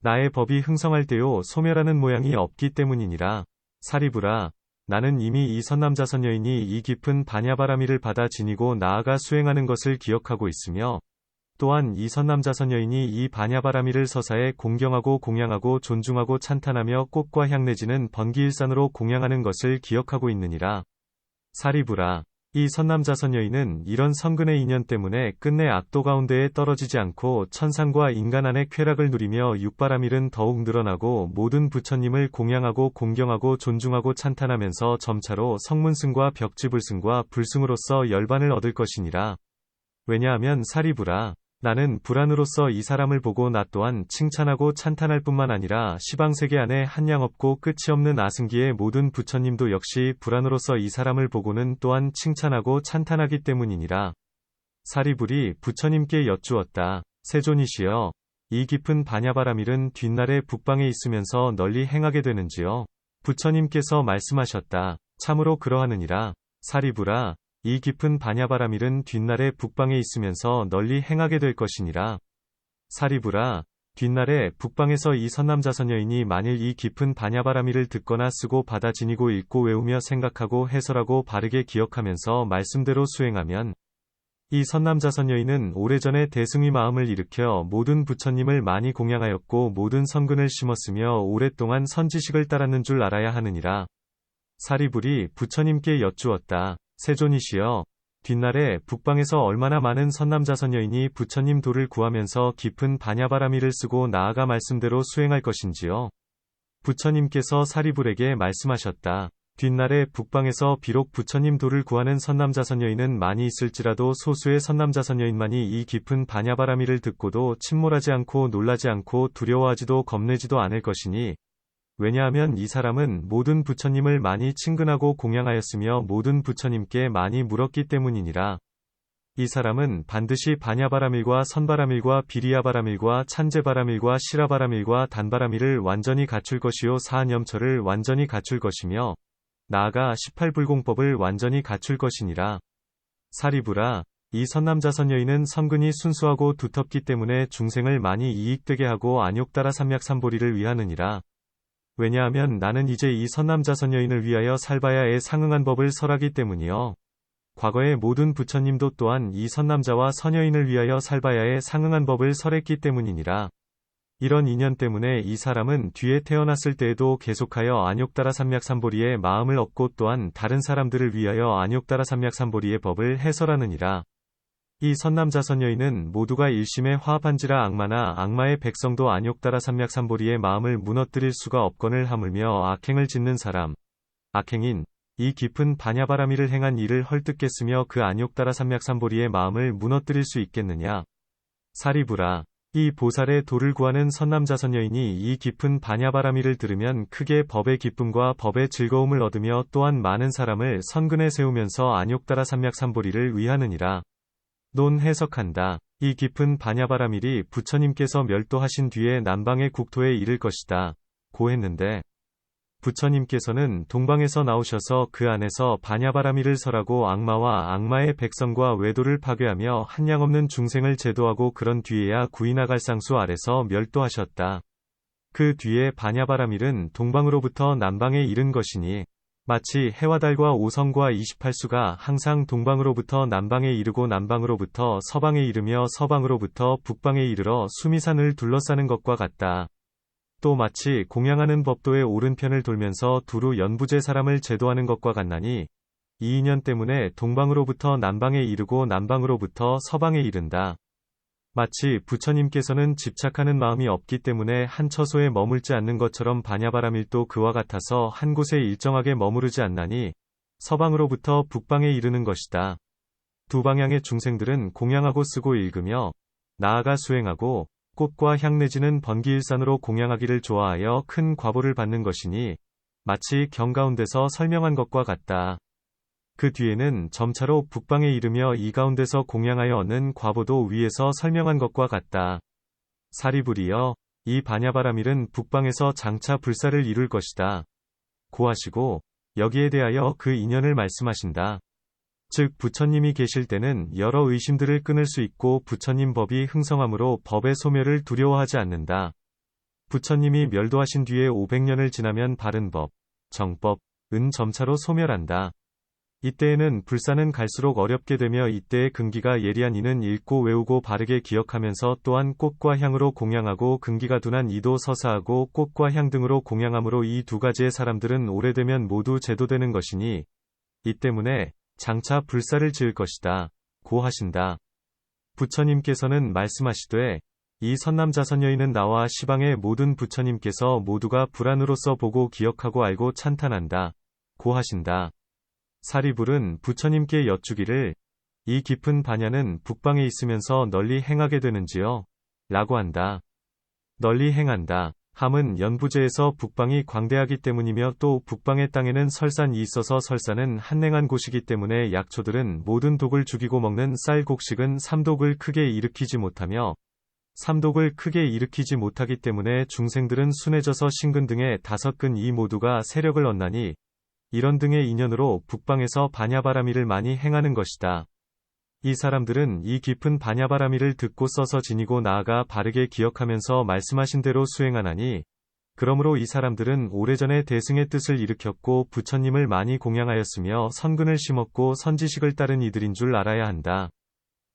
나의 법이 흥성할 때요 소멸하는 모양이 없기 때문이니라. 사리부라. 나는 이미 이 선남자선여인이 이 깊은 반야바라밀을 받아 지니고 나아가 수행하는 것을 기억하고 있으며 또한 이 선남자선여인이 이 반야바라밀을 서사에 공경하고 공양하고 존중하고 찬탄하며 꽃과 향 내지는 번기일산으로 공양하는 것을 기억하고 있느니라. 사리부라. 이 선남자선여인은 이런 선근의 인연 때문에 끝내 악도 가운데에 떨어지지 않고 천상과 인간 안의 쾌락을 누리며 육바라밀은 더욱 늘어나고 모든 부처님을 공양하고 공경하고 존중하고 찬탄하면서 점차로 성문승과 벽지불승과 불승으로서 열반을 얻을 것이니라. 왜냐하면 사리부라. 나는 불안으로서 이 사람을 보고 나 또한 칭찬하고 찬탄할 뿐만 아니라 시방세계 안에 한량 없고 끝이 없는 아승기의 모든 부처님도 역시 불안으로서 이 사람을 보고는 또한 칭찬하고 찬탄하기 때문이니라. 사리불이 부처님께 여쭈었다. 세존이시여, 이 깊은 반야바라밀은 뒷날에 북방에 있으면서 널리 행하게 되는지요? 부처님께서 말씀하셨다. 참으로 그러하느니라. 사리불아. 이 깊은 반야바라밀은 뒷날에 북방에 있으면서 널리 행하게 될 것이니라. 사리부라. 뒷날에 북방에서 이 선남자선여인이 만일 이 깊은 반야바라밀을 듣거나 쓰고 받아 지니고 읽고 외우며 생각하고 해설하고 바르게 기억하면서 말씀대로 수행하면 이 선남자선여인은 오래전에 대승의 마음을 일으켜 모든 부처님을 많이 공양하였고 모든 선근을 심었으며 오랫동안 선지식을 따랐는 줄 알아야 하느니라. 사리불이 부처님께 여쭈었다. 세존이시여, 뒷날에 북방에서 얼마나 많은 선남자선여인이 부처님 도를 구하면서 깊은 반야바라밀을 쓰고 나아가 말씀대로 수행할 것인지요? 부처님께서 사리불에게 말씀하셨다. 뒷날에 북방에서 비록 부처님 도를 구하는 선남자선여인은 많이 있을지라도 소수의 선남자선여인만이 이 깊은 반야바라밀을 듣고도 침몰하지 않고 놀라지 않고 두려워하지도 겁내지도 않을 것이니 왜냐하면 이 사람은 모든 부처님을 많이 친근하고 공양하였으며 모든 부처님께 많이 물었기 때문이니라. 이 사람은 반드시 반야바라밀과 선바라밀과 비리야바라밀과 찬제바라밀과 시라바라밀과 단바라밀을 완전히 갖출 것이요 사안염처를 완전히 갖출 것이며 나아가 18불공법을 완전히 갖출 것이니라. 사리부라. 이 선남자선여인은 선근이 순수하고 두텁기 때문에 중생을 많이 이익되게 하고 안욕따라 삼약삼보리를 위하느니라. 왜냐하면 나는 이제 이 선남자선여인을 위하여 살바야에 상응한 법을 설하기 때문이요. 과거의 모든 부처님도 또한 이 선남자와 선여인을 위하여 살바야에 상응한 법을 설했기 때문이니라. 이런 인연 때문에 이 사람은 뒤에 태어났을 때에도 계속하여 안욕다라 삼맥삼보리의 마음을 얻고 또한 다른 사람들을 위하여 안욕다라 삼맥삼보리의 법을 해설하느니라. 이 선남자 선여인은 모두가 일심에 화합한지라 악마나 악마의 백성도 안욕다라 삼맥삼보리의 마음을 무너뜨릴 수가 없거늘 하물며 악행을 짓는 사람, 악행인 이 깊은 반야바라미를 행한 일을 헐뜯겠으며 그 안욕다라 삼맥삼보리의 마음을 무너뜨릴 수 있겠느냐. 사리부라. 이 보살의 도를 구하는 선남자 선여인이 이 깊은 반야바라미를 들으면 크게 법의 기쁨과 법의 즐거움을 얻으며 또한 많은 사람을 선근에 세우면서 안욕다라 삼맥삼보리를 위하느니라. 논 해석한다. 이 깊은 반야바라밀이 부처님께서 멸도하신 뒤에 남방의 국토에 이를 것이다. 고 했는데 부처님께서는 동방에서 나오셔서 그 안에서 반야바라밀을 설하고 악마와 악마의 백성과 외도를 파괴하며 한량없는 중생을 제도하고 그런 뒤에야 구이나갈 쌍수 아래서 멸도하셨다. 그 뒤에 반야바라밀은 동방으로부터 남방에 이른 것이니 마치 해와 달과 오성과 28수가 항상 동방으로부터 남방에 이르고 남방으로부터 서방에 이르며 서방으로부터 북방에 이르러 수미산을 둘러싸는 것과 같다. 또 마치 공양하는 법도의 오른편을 돌면서 두루 연부제 사람을 제도하는 것과 같나니 이 인연 때문에 동방으로부터 남방에 이르고 남방으로부터 서방에 이른다. 마치 부처님께서는 집착하는 마음이 없기 때문에 한 처소에 머물지 않는 것처럼 반야바라밀도 그와 같아서 한 곳에 일정하게 머무르지 않나니 서방으로부터 북방에 이르는 것이다. 두 방향의 중생들은 공양하고 쓰고 읽으며 나아가 수행하고 꽃과 향 내지는 번기일산으로 공양하기를 좋아하여 큰 과보를 받는 것이니 마치 경 가운데서 설명한 것과 같다. 그 뒤에는 점차로 북방에 이르며 이 가운데서 공양하여 얻는 과보도 위에서 설명한 것과 같다. 사리부리여, 이 반야바라밀은 북방에서 장차 불사를 이룰 것이다. 고하시고 여기에 대하여 그 인연을 말씀하신다. 즉 부처님이 계실 때는 여러 의심들을 끊을 수 있고 부처님 법이 흥성함으로 법의 소멸을 두려워하지 않는다. 부처님이 멸도하신 뒤에 500년을 지나면 바른 법, 정법, 은 점차로 소멸한다. 이때에는 불사는 갈수록 어렵게 되며 이때의 근기가 예리한 이는 읽고 외우고 바르게 기억하면서 또한 꽃과 향으로 공양하고 근기가 둔한 이도 서사하고 꽃과 향 등으로 공양함으로 이 두 가지의 사람들은 오래되면 모두 제도되는 것이니 이 때문에 장차 불사를 지을 것이다. 고 하신다. 부처님께서는 말씀하시되 이 선남자 선여인은 나와 시방의 모든 부처님께서 모두가 불안으로서 보고 기억하고 알고 찬탄한다. 고 하신다. 사리불은 부처님께 여쭈기를 이 깊은 반야는 북방에 있으면서 널리 행하게 되는지요? 라고 한다. 널리 행한다. 함은 연부제에서 북방이 광대하기 때문이며 또 북방의 땅에는 설산이 있어서 설산은 한냉한 곳이기 때문에 약초들은 모든 독을 죽이고 먹는 쌀 곡식은 삼독을 크게 일으키지 못하며 삼독을 크게 일으키지 못하기 때문에 중생들은 순해져서 신근 등의 5근 이 모두가 세력을 얻나니 이런 등의 인연으로 북방에서 반야바라밀을 많이 행하는 것이다. 이 사람들은 이 깊은 반야바라밀을 듣고 써서 지니고 나아가 바르게 기억하면서 말씀하신 대로 수행하나니 그러므로 이 사람들은 오래전에 대승의 뜻을 일으켰고 부처님을 많이 공양하였으며 선근을 심었고 선지식을 따른 이들인 줄 알아야 한다.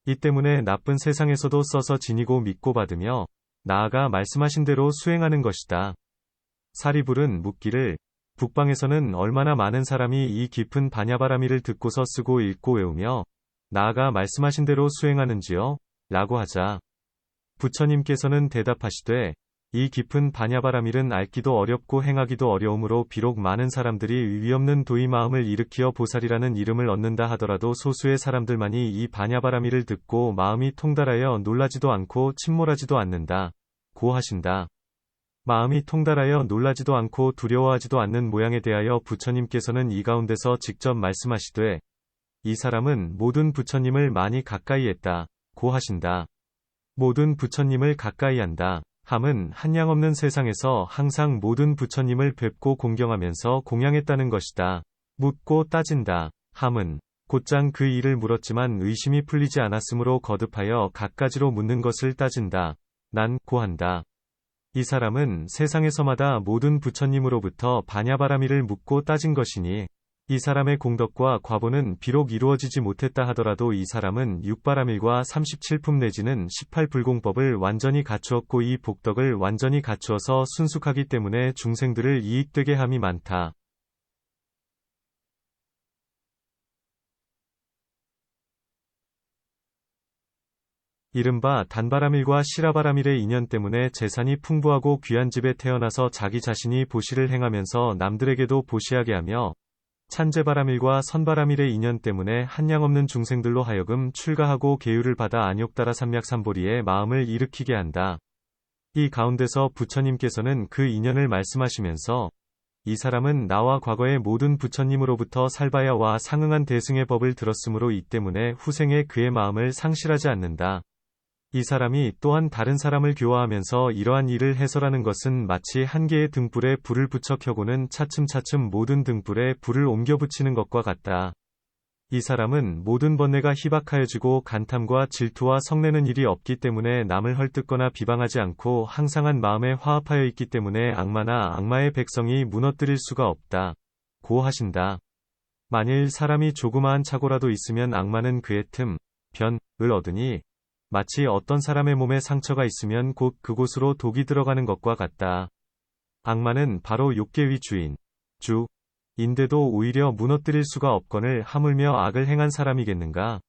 이 때문에 나쁜 세상에서도 써서 지니고 믿고 받으며 나아가 말씀하신 대로 수행하는 것이다. 사리불은 묻기를 북방에서는 얼마나 많은 사람이 이 깊은 반야바라밀을 듣고서 쓰고 읽고 외우며 나아가 말씀하신 대로 수행하는지요? 라고 하자 부처님께서는 대답하시되 이 깊은 반야바라밀은 알기도 어렵고 행하기도 어려우므로 비록 많은 사람들이 위없는 도의 마음을 일으키어 보살이라는 이름을 얻는다 하더라도 소수의 사람들만이 이 반야바라밀을 듣고 마음이 통달하여 놀라지도 않고 침몰하지도 않는다. 고 하신다. 마음이 통달하여 놀라지도 않고 두려워하지도 않는 모양에 대하여 부처님께서는 이 가운데서 직접 말씀하시되 이 사람은 모든 부처님을 많이 가까이 했다. 고 하신다. 모든 부처님을 가까이 한다. 함은 한량없는 세상에서 항상 모든 부처님을 뵙고 공경하면서 공양했다는 것이다. 묻고 따진다. 함은 곧장 그 일을 물었지만 의심이 풀리지 않았으므로 거듭하여 갖가지로 묻는 것을 따진다. 난 고한다. 이 사람은 세상에서마다 모든 부처님으로부터 반야바라밀을 묻고 따진 것이니 이 사람의 공덕과 과보는 비록 이루어지지 못했다 하더라도 이 사람은 육바라밀과 37품 내지는 18불공법을 완전히 갖추었고 이 복덕을 완전히 갖추어서 순숙하기 때문에 중생들을 이익되게 함이 많다. 이른바 단바라밀과 시라바라밀의 인연 때문에 재산이 풍부하고 귀한 집에 태어나서 자기 자신이 보시를 행하면서 남들에게도 보시하게 하며 찬제바라밀과 선바라밀의 인연 때문에 한량없는 중생들로 하여금 출가하고 계율을 받아 안욕따라 삼략삼보리의 마음을 일으키게 한다. 이 가운데서 부처님께서는 그 인연을 말씀하시면서 이 사람은 나와 과거의 모든 부처님으로부터 살바야와 상응한 대승의 법을 들었으므로 이 때문에 후생에 그의 마음을 상실하지 않는다. 이 사람이 또한 다른 사람을 교화하면서 이러한 일을 해설하는 것은 마치 한 개의 등불에 불을 붙여 켜고는 차츰차츰 모든 등불에 불을 옮겨 붙이는 것과 같다. 이 사람은 모든 번뇌가 희박하여지고 간탐과 질투와 성내는 일이 없기 때문에 남을 헐뜯거나 비방하지 않고 항상한 마음에 화합하여 있기 때문에 악마나 악마의 백성이 무너뜨릴 수가 없다. 고 하신다. 만일 사람이 조그마한 착오라도 있으면 악마는 그의 틈, 변을 얻으니 마치 어떤 사람의 몸에 상처가 있으면 곧 그곳으로 독이 들어가는 것과 같다. 악마는 바로 욕계의 주인, 인데도 오히려 무너뜨릴 수가 없거늘 하물며 악을 행한 사람이겠는가?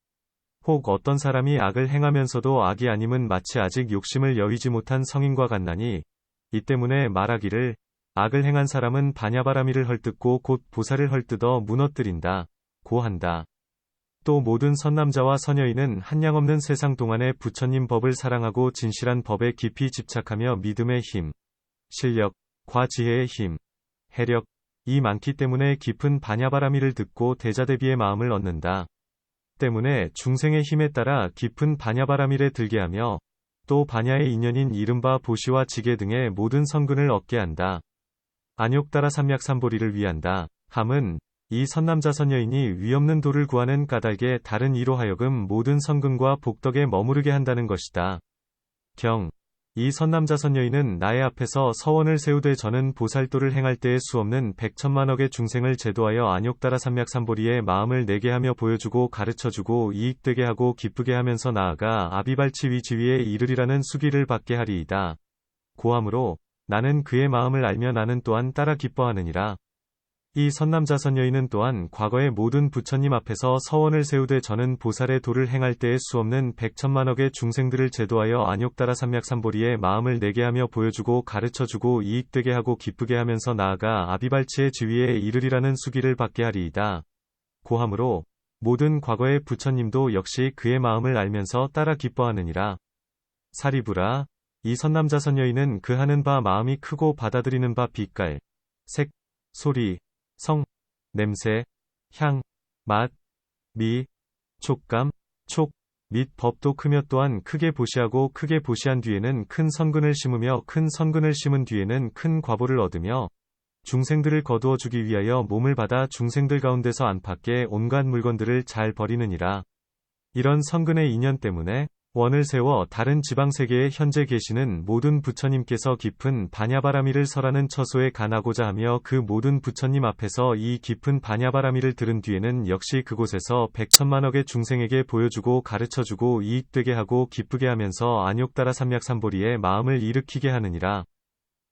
혹 어떤 사람이 악을 행하면서도 악이 아님은 마치 아직 욕심을 여의지 못한 성인과 같나니 이 때문에 말하기를 악을 행한 사람은 반야바라밀을 헐뜯고 곧 보살을 헐뜯어 무너뜨린다. 고 한다. 또 모든 선남자와 선여인은 한량없는 세상 동안의 부처님 법을 사랑하고 진실한 법에 깊이 집착하며 믿음의 힘, 실력, 과지혜의 힘, 해력이 많기 때문에 깊은 반야바라밀을 듣고 대자대비의 마음을 얻는다. 때문에 중생의 힘에 따라 깊은 반야바라밀에 들게 하며 또 반야의 인연인 이른바 보시와 지계 등의 모든 성근을 얻게 한다. 안욕따라 삼략삼보리를 위한다. 함은 이 선남자 선여인이 위없는 도를 구하는 까닭에 다른 이로 하여금 모든 성근과 복덕에 머무르게 한다는 것이다. 이 선남자 선여인은 나의 앞에서 서원을 세우되 저는 보살도를 행할 때에 수없는 백천만억의 중생을 제도하여 안욕따라 삼략삼보리의 마음을 내게 하며 보여주고 가르쳐주고 이익되게 하고 기쁘게 하면서 나아가 아비발치위 지위에 이르리라는 수기를 받게 하리이다. 고함으로 나는 그의 마음을 알며 나는 또한 따라 기뻐하느니라. 이 선남자 선여인은 또한 과거의 모든 부처님 앞에서 서원을 세우되 저는 보살의 도를 행할 때에 수없는 백천만억의 중생들을 제도하여 안욕따라 삼략삼보리의 마음을 내게 하며 보여주고 가르쳐주고 이익되게 하고 기쁘게 하면서 나아가 아비발치의 지위에 이르리라는 수기를 받게 하리이다. 고함으로 모든 과거의 부처님도 역시 그의 마음을 알면서 따라 기뻐하느니라. 사리부라, 이 선남자 선여인은 그 하는 바 마음이 크고 받아들이는 바 빛깔, 색, 소리, 성, 냄새, 향, 맛, 미, 촉감, 및 법도 크며 또한 크게 보시하고 크게 보시한 뒤에는 큰 선근을 심으며 큰 선근을 심은 뒤에는 큰 과보를 얻으며 중생들을 거두어 주기 위하여 몸을 받아 중생들 가운데서 안팎의 온갖 물건들을 잘 버리느니라. 이런 선근의 인연 때문에 원을 세워 다른 지방세계에 현재 계시는 모든 부처님께서 깊은 반야바라밀을 설하는 처소에 가나고자 하며 그 모든 부처님 앞에서 이 깊은 반야바라밀을 들은 뒤에는 역시 그곳에서 백천만억의 중생에게 보여주고 가르쳐주고 이익되게 하고 기쁘게 하면서 안욕따라 삼략삼보리의 마음을 일으키게 하느니라.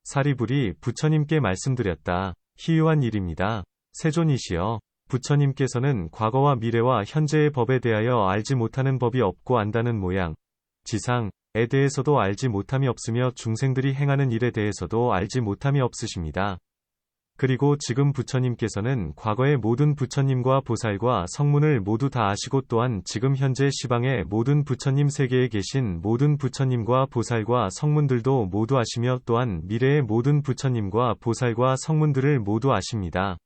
사리불이 부처님께 말씀드렸다. 희유한 일입니다. 세존이시여. 부처님께서는 과거와 미래와 현재의 법에 대하여 알지 못하는 법이 없고 안다는 모양, 지상에 대해서도 알지 못함이 없으며 중생들이 행하는 일에 대해서도 알지 못함이 없으십니다. 그리고 지금 부처님께서는 과거의 모든 부처님과 보살과 성문을 모두 다 아시고 또한 지금 현재 시방의 모든 부처님 세계에 계신 모든 부처님과 보살과 성문들도 모두 아시며 또한 미래의 모든 부처님과 보살과 성문들을 모두 아십니다.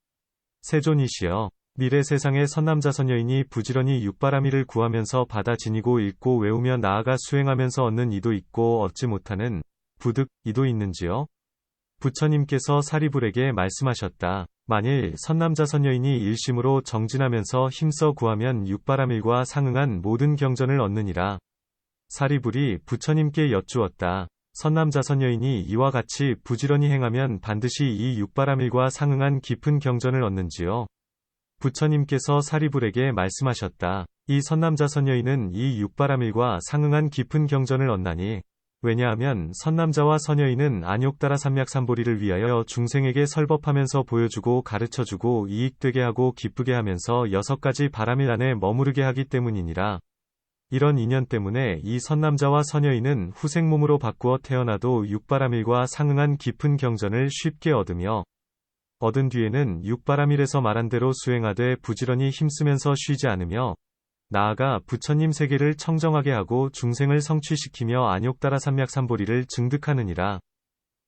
세존이시여, 미래 세상의 선남자 선여인이 부지런히 육바라밀을 구하면서 받아 지니고 읽고 외우며 나아가 수행하면서 얻는 이도 있고 얻지 못하는 이도 있는지요? 부처님께서 사리불에게 말씀하셨다. 만일 선남자 선여인이 일심으로 정진하면서 힘써 구하면 육바라밀과 상응한 모든 경전을 얻느니라. 사리불이 부처님께 여쭈었다. 선남자 선여인이 이와 같이 부지런히 행하면 반드시 이 육바라밀과 상응한 깊은 경전을 얻는지요? 부처님께서 사리불에게 말씀하셨다. 이 선남자 선여인은 이 육바라밀과 상응한 깊은 경전을 얻나니, 왜냐하면 선남자와 선여인은 안욕다라 삼맥삼보리를 위하여 중생에게 설법하면서 보여주고 가르쳐주고 이익되게 하고 기쁘게 하면서 6가지 바라밀 안에 머무르게 하기 때문이니라. 이런 인연 때문에 이 선남자와 선여인은 후생몸으로 바꾸어 태어나도 육바라밀과 상응한 깊은 경전을 쉽게 얻으며, 얻은 뒤에는 육바라밀에서 말한 대로 수행하되 부지런히 힘쓰면서 쉬지 않으며, 나아가 부처님 세계를 청정하게 하고 중생을 성취시키며 안욕다라 삼맥삼보리를 증득하느니라.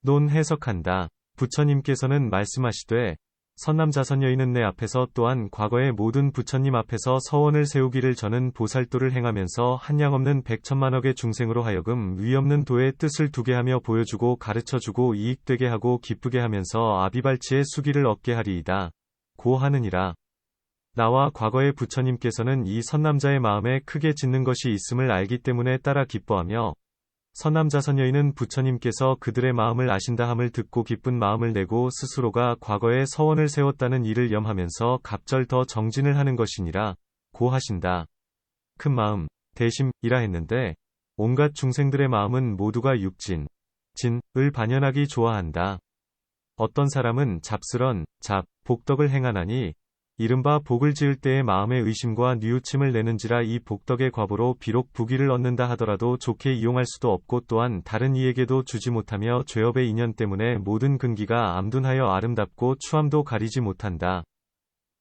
논 해석한다. 부처님께서는 말씀하시되, 선남자 선여인은 내 앞에서 또한 과거의 모든 부처님 앞에서 서원을 세우기를 저는 보살도를 행하면서 한량없는 100천만억의 중생으로 하여금 위없는 도의 뜻을 두게 하며 보여주고 가르쳐주고 이익되게 하고 기쁘게 하면서 아비발치의 수기를 얻게 하리이다. 고 하느니라. 나와 과거의 부처님께서는 이 선남자의 마음에 크게 짓는 것이 있음을 알기 때문에 따라 기뻐하며, 선남자 선여인은 부처님께서 그들의 마음을 아신다 함을 듣고 기쁜 마음을 내고 스스로가 과거에 서원을 세웠다는 이를 염하면서 갑절 더 정진을 하는 것이니라. 고 하신다. 큰 마음, 대심이라 했는데, 온갖 중생들의 마음은 모두가 육진, 진을 반연하기 좋아한다. 어떤 사람은 잡스런, 복덕을 행하나니, 이른바 복을 지을 때의 마음의 의심과 뉘우침을 내는지라. 이 복덕의 과보로 비록 부귀를 얻는다 하더라도 좋게 이용할 수도 없고 또한 다른 이에게도 주지 못하며 죄업의 인연 때문에 모든 근기가 암둔하여 아름답고 추함도 가리지 못한다.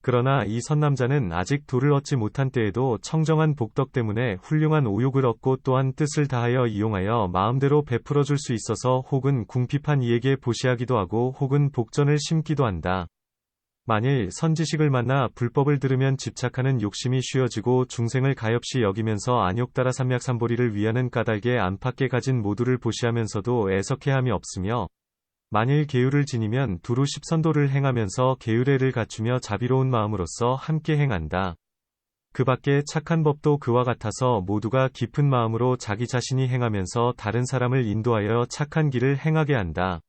그러나 이 선남자는 아직 도를 얻지 못한 때에도 청정한 복덕 때문에 훌륭한 오욕을 얻고 또한 뜻을 다하여 이용하여 마음대로 베풀어 줄 수 있어서 혹은 궁핍한 이에게 보시하기도 하고 혹은 복전을 심기도 한다. 만일 선지식을 만나 불법을 들으면 집착하는 욕심이 쉬어지고 중생을 가엾이 여기면서 안욕다라 삼맥삼보리를 위하는 까닭에 안팎에 가진 모두를 보시하면서도 애석해함이 없으며, 만일 계율을 지니면 두루 십선도를 행하면서 계율애를 갖추며 자비로운 마음으로써 함께 행한다. 그 밖에 착한 법도 그와 같아서 모두가 깊은 마음으로 자기 자신이 행하면서 다른 사람을 인도하여 착한 길을 행하게 한다.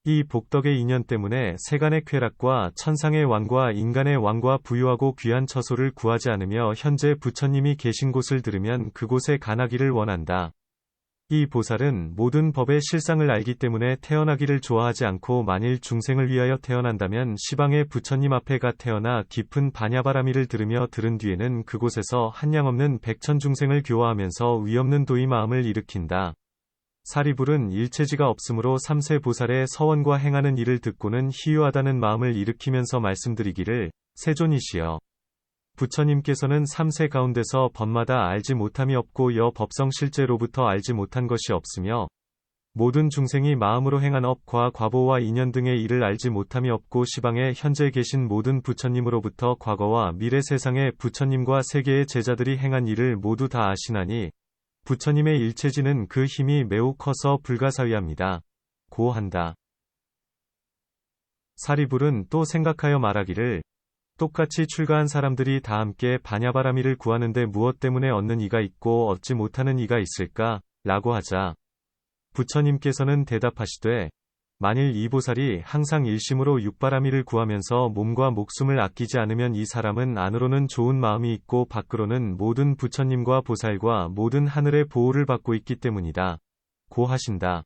이 복덕의 인연 때문에 세간의 쾌락과 천상의 왕과 인간의 왕과 부유하고 귀한 처소를 구하지 않으며 현재 부처님이 계신 곳을 들으면 그곳에 가나기를 원한다. 이 보살은 모든 법의 실상을 알기 때문에 태어나기를 좋아하지 않고 만일 중생을 위하여 태어난다면 시방의 부처님 앞에 가 태어나 깊은 반야바라밀을 들으며 들은 뒤에는 그곳에서 한량없는 100천중생을 교화하면서 위없는 도의 마음을 일으킨다. 사리불은 일체지가 없으므로 삼세 보살의 서원과 행하는 일을 듣고는 희유하다는 마음을 일으키면서 말씀드리기를, 세존이시여. 부처님께서는 삼세 가운데서 법마다 알지 못함이 없고 여 법성 실제로부터 알지 못한 것이 없으며, 모든 중생이 마음으로 행한 업과 과보와 인연 등의 일을 알지 못함이 없고 시방에 현재 계신 모든 부처님으로부터 과거와 미래 세상의 부처님과 세계의 제자들이 행한 일을 모두 다 아시나니, 부처님의 일체지는 그 힘이 매우 커서 불가사의합니다. 고 한다. 사리불은 또 생각하여 말하기를, 똑같이 출가한 사람들이 다 함께 반야바라밀을 구하는데 무엇 때문에 얻는 이가 있고 얻지 못하는 이가 있을까? 라고 하자, 부처님께서는 대답하시되, 만일 이 보살이 항상 일심으로 육바라밀을 구하면서 몸과 목숨을 아끼지 않으면 이 사람은 안으로는 좋은 마음이 있고 밖으로는 모든 부처님과 보살과 모든 하늘의 보호를 받고 있기 때문이다. 고 하신다.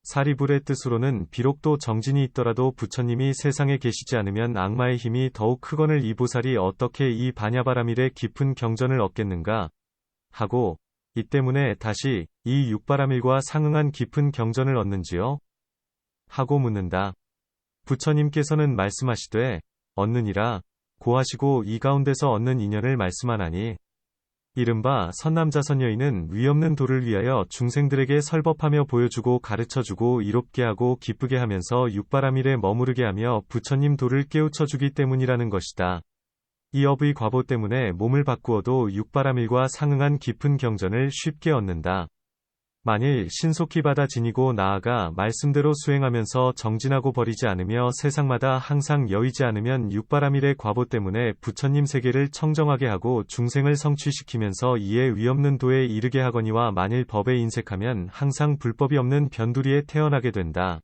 사리불의 뜻으로는 비록 또 정진이 있더라도 부처님이 세상에 계시지 않으면 악마의 힘이 더욱 크거늘 이 보살이 어떻게 이 반야바라밀의 깊은 경전을 얻겠는가? 하고, 이 때문에 다시 이 육바라밀과 상응한 깊은 경전을 얻는지요? 하고 묻는다. 부처님께서는 말씀하시되, 얻느니라. 고 하시고 이 가운데서 얻는 인연을 말씀하나니, 이른바 선남자 선여인은 위없는 도를 위하여 중생들에게 설법하며 보여주고 가르쳐주고 이롭게 하고 기쁘게 하면서 육바라밀에 머무르게 하며 부처님 도를 깨우쳐주기 때문이라는 것이다. 이 업의 과보 때문에 몸을 바꾸어도 육바라밀과 상응한 깊은 경전을 쉽게 얻는다. 만일 신속히 받아 지니고 나아가 말씀대로 수행하면서 정진하고 버리지 않으며 세상마다 항상 여의지 않으면 육바라밀의 과보 때문에 부처님 세계를 청정하게 하고 중생을 성취시키면서 이에 위없는 도에 이르게 하거니와 만일 법에 인색하면 항상 불법이 없는 변두리에 태어나게 된다.